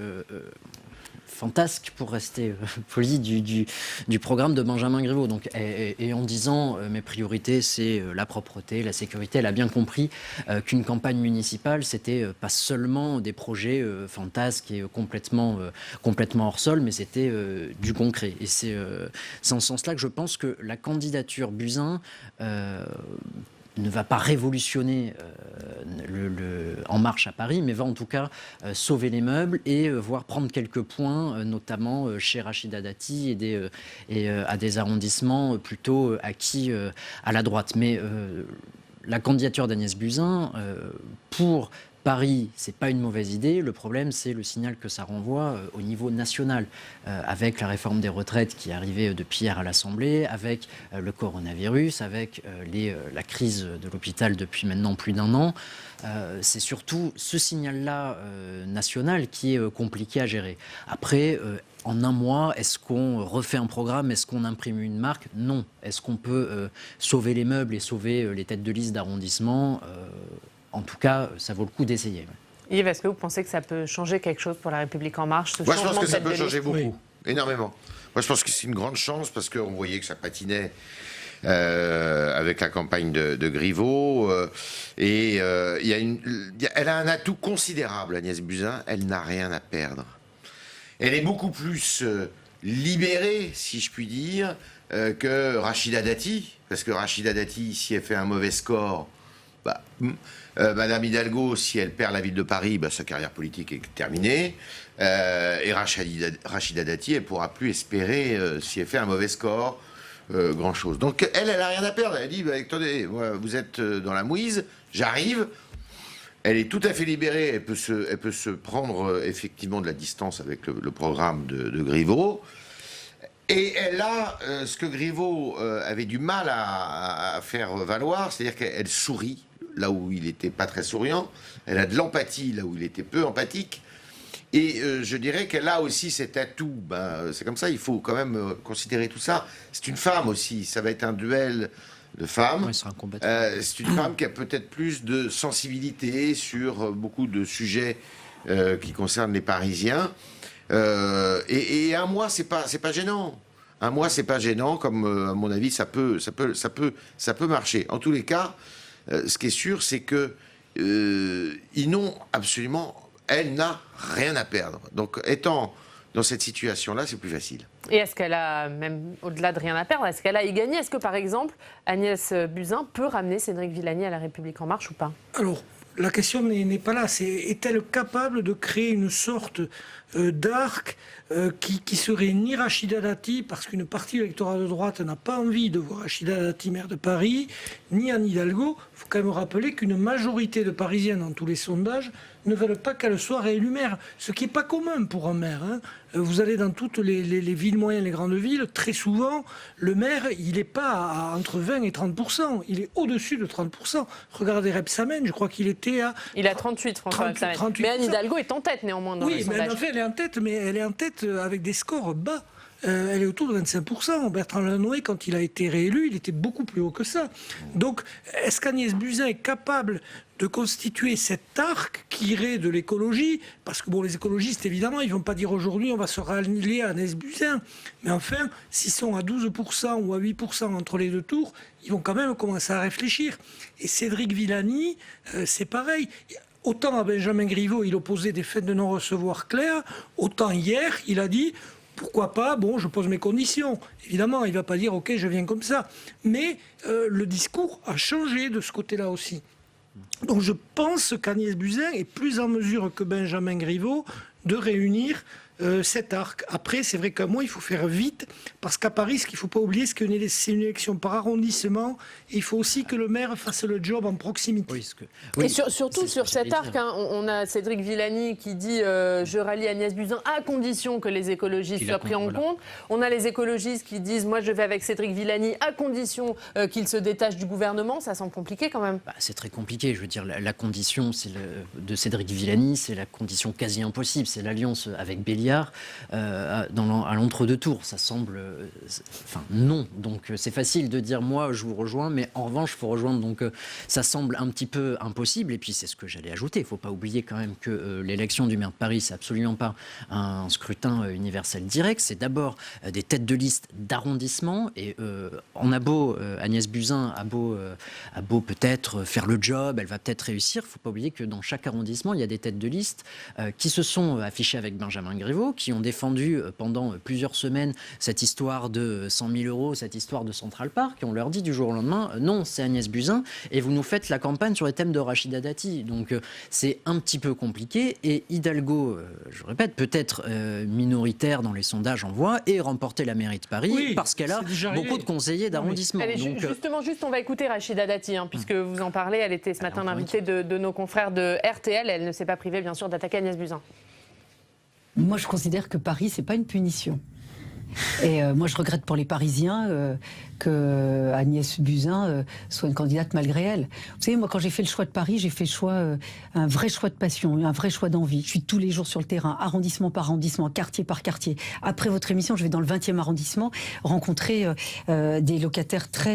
fantasques, pour rester poli, du programme de Benjamin Griveaux. Donc, et en disant mes priorités, c'est la propreté, la sécurité, elle a bien compris qu'une campagne municipale, c'était pas seulement des projets fantasques et complètement hors sol, mais c'était du concret. Et c'est en ce sens-là que je pense que la candidature Buzyn ne va pas révolutionner En Marche à Paris, mais va en tout cas sauver les meubles et voire prendre quelques points, notamment chez Rachida Dati et à des arrondissements plutôt acquis à la droite. Mais la candidature d'Agnès Buzyn, pour Paris, c'est pas une mauvaise idée. Le problème, c'est le signal que ça renvoie au niveau national, avec la réforme des retraites qui est arrivée depuis hier à l'Assemblée, avec le coronavirus, avec la crise de l'hôpital depuis maintenant plus d'1 an. C'est surtout ce signal-là national qui est compliqué à gérer. Après, en 1 mois, est-ce qu'on refait un programme? Est-ce qu'on imprime une marque? Non. Est-ce qu'on peut sauver les meubles et sauver les têtes de liste d'arrondissement? En tout cas, ça vaut le coup d'essayer. Yves, est-ce que vous pensez que ça peut changer quelque chose pour La République En Marche? Moi, je pense que ça peut changer beaucoup, énormément. Moi, je pense que c'est une grande chance parce qu'on voyait que ça patinait avec la campagne de Griveaux. Elle a un atout considérable, Agnès Buzyn. Elle n'a rien à perdre. Elle est beaucoup plus libérée, si je puis dire, que Rachida Dati. Parce que Rachida Dati, si elle fait un mauvais score, Madame Hidalgo, si elle perd la ville de Paris, sa carrière politique est terminée. Et Rachida Dati, elle ne pourra plus espérer, si elle fait un mauvais score, grand-chose. Donc elle a rien à perdre. Elle dit, attendez, vous êtes dans la mouise, j'arrive. Elle est tout à fait libérée, elle peut se prendre effectivement de la distance avec le programme de Griveaux. Et elle a ce que Griveaux avait du mal à faire valoir, c'est-à-dire qu'elle sourit là où il n'était pas très souriant, elle a de l'empathie là où il était peu empathique. Et je dirais qu'elle a aussi cet atout. C'est comme ça, il faut quand même considérer tout ça. C'est une femme aussi, ça va être un duel de femmes. Oui, c'est une femme qui a peut-être plus de sensibilité sur beaucoup de sujets qui concernent les Parisiens. Et un mois, c'est pas gênant. Un mois, c'est pas gênant. Comme à mon avis, ça peut marcher. En tous les cas, ce qui est sûr, c'est que ils n'ont absolument. Elle n'a rien à perdre. Donc, étant dans cette situation-là, c'est plus facile. Et est-ce qu'elle a, même au-delà de rien à perdre, est-ce qu'elle a y gagné? Est-ce que, par exemple, Agnès Buzyn peut ramener Cédric Villani à La République En Marche ou pas? Alors, la question n'est pas là. Est-elle capable de créer une sorte d'arc qui serait ni Rachida Dati, parce qu'une partie de l'électorat de droite n'a pas envie de voir Rachida Dati maire de Paris, ni Anne Hidalgo. Il faut quand même rappeler qu'une majorité de Parisiens dans tous les sondages ne veulent pas qu'elle soit réélue maire, ce qui n'est pas commun pour un maire. Vous allez dans toutes les villes moyennes, les grandes villes, très souvent, le maire, il n'est pas entre 20 et 30%, il est au-dessus de 30%. Regardez Rebsamen, je crois qu'il était à... Il a 38, François Rebsamen. Mais Anne Hidalgo est en tête néanmoins dans les sondages. Oui, elle est en tête, mais elle est en tête avec des scores bas. Elle est autour de 25%. Bertrand Delanoë, quand il a été réélu, il était beaucoup plus haut que ça. Donc, est-ce qu'Agnès Buzyn est capable de constituer cet arc qui irait de l'écologie? Parce que, les écologistes, évidemment, ils ne vont pas dire aujourd'hui on va se rallier à Agnès Buzyn. Mais enfin, s'ils sont à 12% ou à 8% entre les deux tours, ils vont quand même commencer à réfléchir. Et Cédric Villani, c'est pareil. Autant à Benjamin Griveaux, il opposait des faits de non-recevoir clairs, autant hier, il a dit... Pourquoi pas? Je pose mes conditions. Évidemment, il ne va pas dire « Ok, je viens comme ça ». Mais le discours a changé de ce côté-là aussi. Donc je pense qu'Agnès Buzyn est plus en mesure que Benjamin Griveaux de réunir cet arc. Après, c'est vrai qu'à moi, il faut faire vite, parce qu'à Paris, ce qu'il ne faut pas oublier, c'est que c'est une élection par arrondissement, et il faut aussi que le maire fasse le job en proximité. Et surtout sur cet arc, on a Cédric Villani qui dit je rallie Agnès Buzyn à condition que les écologistes soient pris en compte. On a les écologistes qui disent moi je vais avec Cédric Villani à condition qu'il se détache du gouvernement. Ça semble compliqué quand même. C'est très compliqué. Je veux dire, la condition de Cédric Villani, c'est la condition quasi impossible. C'est l'alliance avec Béliard à l'entre-deux tours. Ça semble... non. Donc c'est facile de dire moi je vous rejoins, mais en revanche il faut rejoindre. Donc ça semble un petit peu impossible. Et puis c'est ce que j'allais ajouter. Il ne faut pas oublier quand même que l'élection du maire de Paris, c'est absolument pas un scrutin universel direct. C'est d'abord des têtes de liste d'arrondissement. Et on a beau, Agnès Buzyn a beau peut-être faire le job, elle va peut-être réussir. Il ne faut pas oublier que dans chaque arrondissement, il y a des têtes de liste qui se sont affichées avec Benjamin Griveaux, qui ont défendu pendant plusieurs semaines cette histoire de 100 000 euros, cette histoire de Central Park, et on leur dit du jour au lendemain, non, c'est Agnès Buzyn, et vous nous faites la campagne sur les thèmes de Rachida Dati. Donc c'est un petit peu compliqué, et Hidalgo, je répète, peut-être minoritaire dans les sondages en voix, et remporter la mairie de Paris, parce qu'elle a beaucoup de conseillers d'arrondissement. Justement, on va écouter Rachida Dati, puisque vous en parlez, elle était ce matin l'invitée de nos confrères de RTL, elle ne s'est pas privée, bien sûr, d'attaquer Agnès Buzyn. Moi, je considère que Paris, c'est pas une punition. Et moi, je regrette pour les Parisiens que Agnès Buzyn soit une candidate malgré elle. Vous savez, moi, quand j'ai fait le choix de Paris, j'ai fait le choix, un vrai choix de passion, un vrai choix d'envie. Je suis tous les jours sur le terrain, arrondissement par arrondissement, quartier par quartier. Après votre émission, je vais dans le 20e arrondissement rencontrer des locataires qui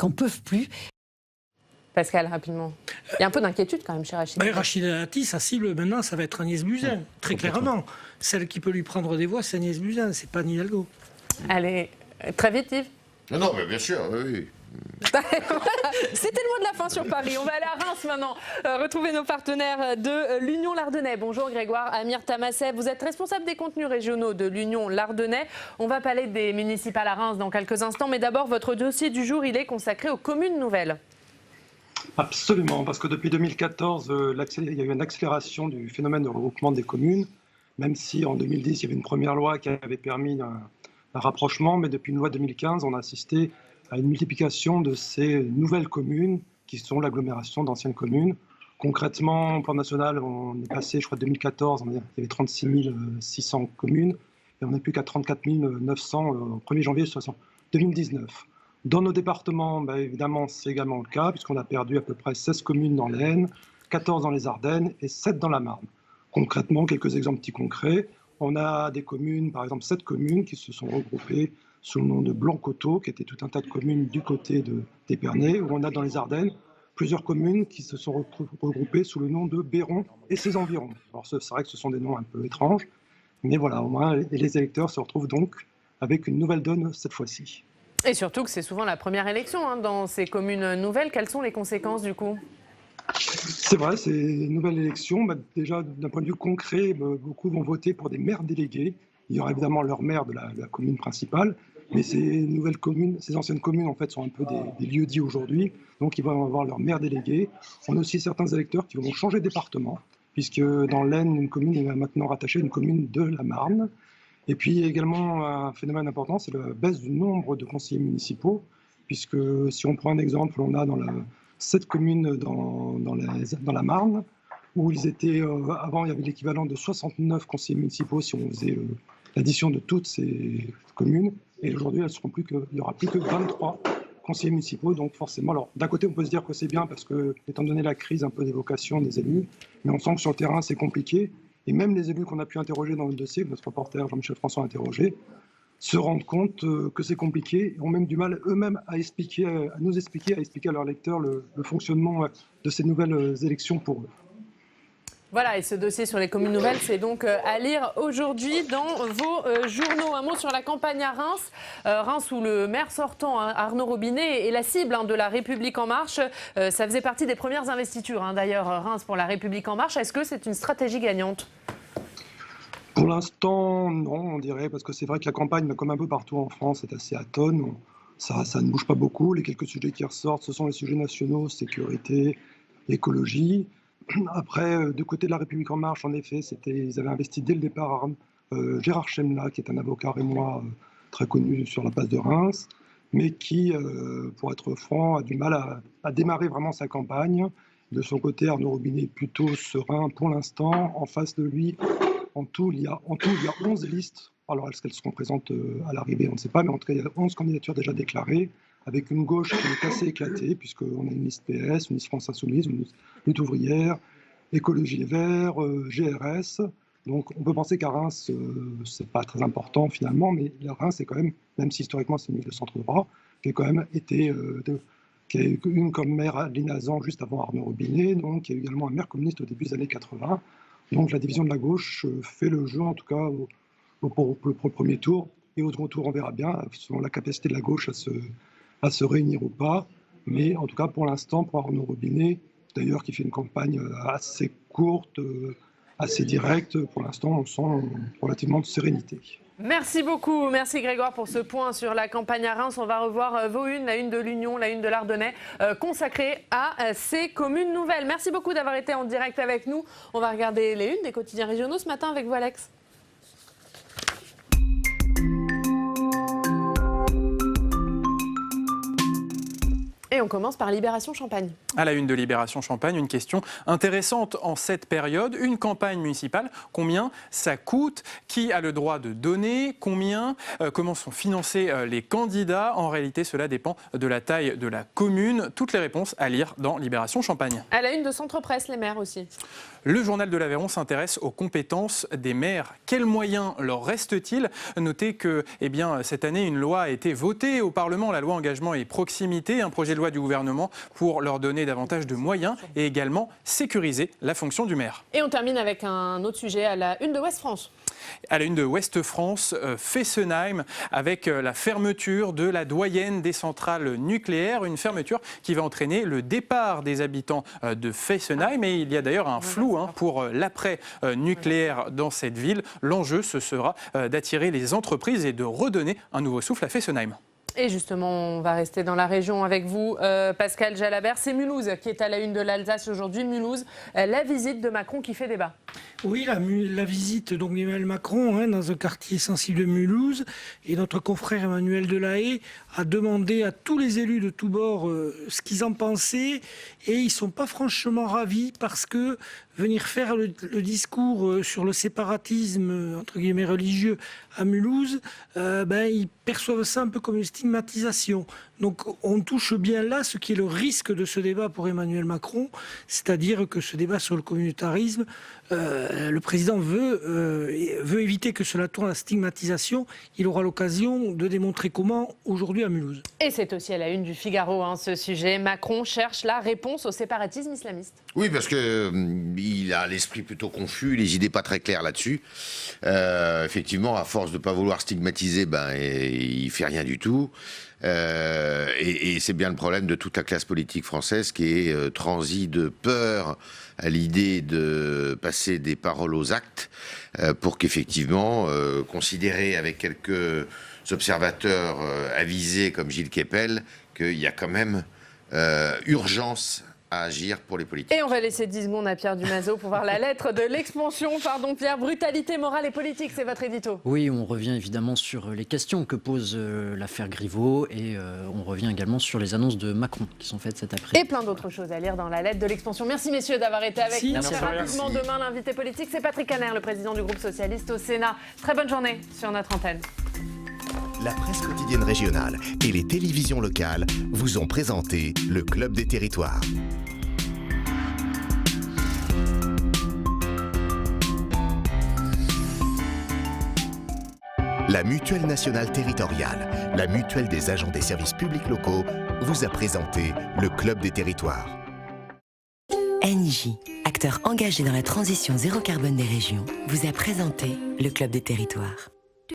n'en peuvent plus. Pascal, rapidement. Il y a un peu d'inquiétude quand même chez Rachida Dati. Rachida Dati, sa cible maintenant, ça va être Agnès Buzyn, très clairement. Celle qui peut lui prendre des voix, c'est Agnès Buzyn, c'est pas Anne Hidalgo. Allez, très vite Yves. Non, mais bien sûr, oui. C'était le mot de la fin sur Paris. On va aller à Reims maintenant, retrouver nos partenaires de l'Union Lardonnais. Bonjour Grégoire Amir Tamasset, vous êtes responsable des contenus régionaux de l'Union Lardonnais. On va parler des municipales à Reims dans quelques instants, mais d'abord votre dossier du jour, il est consacré aux communes nouvelles. Absolument, parce que depuis 2014, il y a eu une accélération du phénomène de regroupement des communes, même si en 2010, il y avait une première loi qui avait permis rapprochement, mais depuis une loi 2015, on a assisté à une multiplication de ces nouvelles communes qui sont l'agglomération d'anciennes communes. Concrètement, au plan national, on est passé, je crois, 2014, il y avait 36 600 communes, et on n'est plus qu'à 34 900 au 1er janvier 2019. Dans nos départements, évidemment, c'est également le cas, puisqu'on a perdu à peu près 16 communes dans l'Aisne, 14 dans les Ardennes et 7 dans la Marne. Concrètement, quelques exemples petits concrets. On a des communes, par exemple 7 communes qui se sont regroupées sous le nom de Blanc-Coteau, qui était tout un tas de communes du côté d'Épernay, où on a dans les Ardennes plusieurs communes qui se sont regroupées sous le nom de Béron et ses environs. Alors c'est vrai que ce sont des noms un peu étranges, mais voilà, au moins les électeurs se retrouvent donc avec une nouvelle donne cette fois-ci. Et surtout que c'est souvent la première élection dans ces communes nouvelles. Quelles sont les conséquences du coup ? C'est vrai, c'est une nouvelle élection. Déjà, d'un point de vue concret, beaucoup vont voter pour des maires délégués. Il y aura évidemment leur maire de la commune principale, mais ces nouvelles communes, ces anciennes communes, en fait, sont un peu des lieux-dits aujourd'hui. Donc, ils vont avoir leur maire délégué. On a aussi certains électeurs qui vont changer de département, puisque dans l'Aisne, une commune est maintenant rattachée à une commune de la Marne. Et puis, également, un phénomène important, c'est la baisse du nombre de conseillers municipaux, puisque si on prend un exemple, on a dans 7 communes dans la Marne, où ils étaient, avant, il y avait l'équivalent de 69 conseillers municipaux si on faisait l'addition de toutes ces communes. Et aujourd'hui, il n'y aura plus que 23 conseillers municipaux. Donc forcément, alors d'un côté, on peut se dire que c'est bien parce que, étant donné la crise un peu d'évocation des élus, mais on sent que sur le terrain, c'est compliqué. Et même les élus qu'on a pu interroger dans le dossier, que notre reporter Jean-Michel François a interrogé, se rendent compte que c'est compliqué et ont même du mal eux-mêmes à expliquer à leurs lecteurs le fonctionnement de ces nouvelles élections pour eux. Voilà, et ce dossier sur les communes nouvelles, c'est donc à lire aujourd'hui dans vos journaux. Un mot sur la campagne à Reims. Reims où le maire sortant, Arnaud Robinet, est la cible de La République En Marche. Ça faisait partie des premières investitures, d'ailleurs, Reims pour La République En Marche. Est-ce que c'est une stratégie gagnante ? Pour l'instant, non, on dirait, parce que c'est vrai que la campagne, comme un peu partout en France, est assez atone. Ça ne bouge pas beaucoup. Les quelques sujets qui ressortent, ce sont les sujets nationaux, sécurité, écologie. Après, du côté de La République En Marche, en effet, ils avaient investi dès le départ Gérard Chemla, qui est un avocat rémois très connu sur la place de Reims, mais qui, pour être franc, a du mal à démarrer vraiment sa campagne. De son côté, Arnaud Robinet est plutôt serein pour l'instant. En face de lui, en tout, il y a 11 listes. Alors, est-ce qu'elles seront présentes à l'arrivée? On ne sait pas, mais en tout cas, il y a 11 candidatures déjà déclarées, avec une gauche qui est assez éclatée, puisqu'on a une liste PS, une liste France Insoumise, une lutte ouvrière, Écologie Les Verts, GRS. Donc, on peut penser qu'à Reims, c'est pas très important finalement, mais Reims, c'est quand même si historiquement c'est le centre droit, qui a quand même été, qui a eu une comme maire Adeline Hazan juste avant Arnaud Robinet, donc qui a eu également un maire communiste au début des années 80. Donc, la division de la gauche fait le jeu, en tout cas, pour le premier tour. Et au second tour, on verra bien, selon la capacité de la gauche à se réunir ou pas. Mais en tout cas, pour l'instant, pour Arnaud Robinet, d'ailleurs, qui fait une campagne assez courte, assez directe, pour l'instant, on sent relativement de sérénité. Merci beaucoup, merci Grégoire pour ce point sur la campagne à Reims. On va revoir vos unes, la une de l'Union, la une de l'Ardennais, consacrée à ces communes nouvelles. Merci beaucoup d'avoir été en direct avec nous. On va regarder les unes des quotidiens régionaux ce matin avec vous, Alex. Et on commence par Libération Champagne. À la une de Libération Champagne, une question intéressante en cette période. Une campagne municipale, combien ça coûte? Qui a le droit de donner? Comment sont financés les candidats? En réalité, cela dépend de la taille de la commune. Toutes les réponses à lire dans Libération Champagne. À la une de Centre Presse, les maires aussi. Le journal de l'Aveyron s'intéresse aux compétences des maires. Quels moyens leur reste-t-il? Notez que cette année, une loi a été votée au Parlement, la loi Engagement et Proximité, un projet de loi du gouvernement pour leur donner davantage de moyens et également sécuriser la fonction du maire. Et on termine avec un autre sujet à la une de Ouest France. À la une de Ouest France, Fessenheim, avec la fermeture de la doyenne des centrales nucléaires, une fermeture qui va entraîner le départ des habitants de Fessenheim. Et il y a d'ailleurs un flou pour l'après-nucléaire dans cette ville. L'enjeu, ce sera d'attirer les entreprises et de redonner un nouveau souffle à Fessenheim. Et justement, on va rester dans la région avec vous, Pascal Jalabert. C'est Mulhouse qui est à la une de l'Alsace aujourd'hui. Mulhouse, la visite de Macron qui fait débat. Oui, la visite d'Emmanuel Macron dans un quartier sensible de Mulhouse. Et notre confrère Emmanuel Delahaye a demandé à tous les élus de tous bords ce qu'ils en pensaient. Et ils ne sont pas franchement ravis parce que venir faire le discours sur le séparatisme, entre guillemets, religieux à Mulhouse, ils perçoivent ça un peu comme une stigmatisation. Donc on touche bien là ce qui est le risque de ce débat pour Emmanuel Macron, c'est-à-dire que ce débat sur le communautarisme, le président veut éviter que cela tourne à la stigmatisation. Il aura l'occasion de démontrer comment aujourd'hui à Mulhouse. Et c'est aussi à la une du Figaro, ce sujet. Macron cherche la réponse au séparatisme islamiste. Oui, parce qu'il a l'esprit plutôt confus, les idées pas très claires là-dessus. Effectivement, à force de ne pas vouloir stigmatiser, il fait rien du tout. Et c'est bien le problème de toute la classe politique française qui est transie de peur à l'idée de passer des paroles aux actes pour qu'effectivement, considérer avec quelques observateurs avisés comme Gilles Kepel qu'il y a quand même urgence à agir pour les politiques. Et on va laisser 10 secondes à Pierre Dumazeau pour voir la lettre de l'expansion. Pardon Pierre, brutalité morale et politique, c'est votre édito. Oui, on revient évidemment sur les questions que pose l'affaire Griveaux et on revient également sur les annonces de Macron qui sont faites cet après-midi. Et plein d'autres choses à lire dans la lettre de l'expansion. Merci messieurs d'avoir été avec nous. Merci. Rapidement, demain, l'invité politique, c'est Patrick Kanner, le président du groupe socialiste au Sénat. Très bonne journée sur notre antenne. La presse quotidienne régionale et les télévisions locales vous ont présenté le Club des Territoires. La Mutuelle nationale territoriale, la mutuelle des agents des services publics locaux, vous a présenté le Club des Territoires. ENGIE, acteur engagé dans la transition zéro carbone des régions, vous a présenté le Club des Territoires.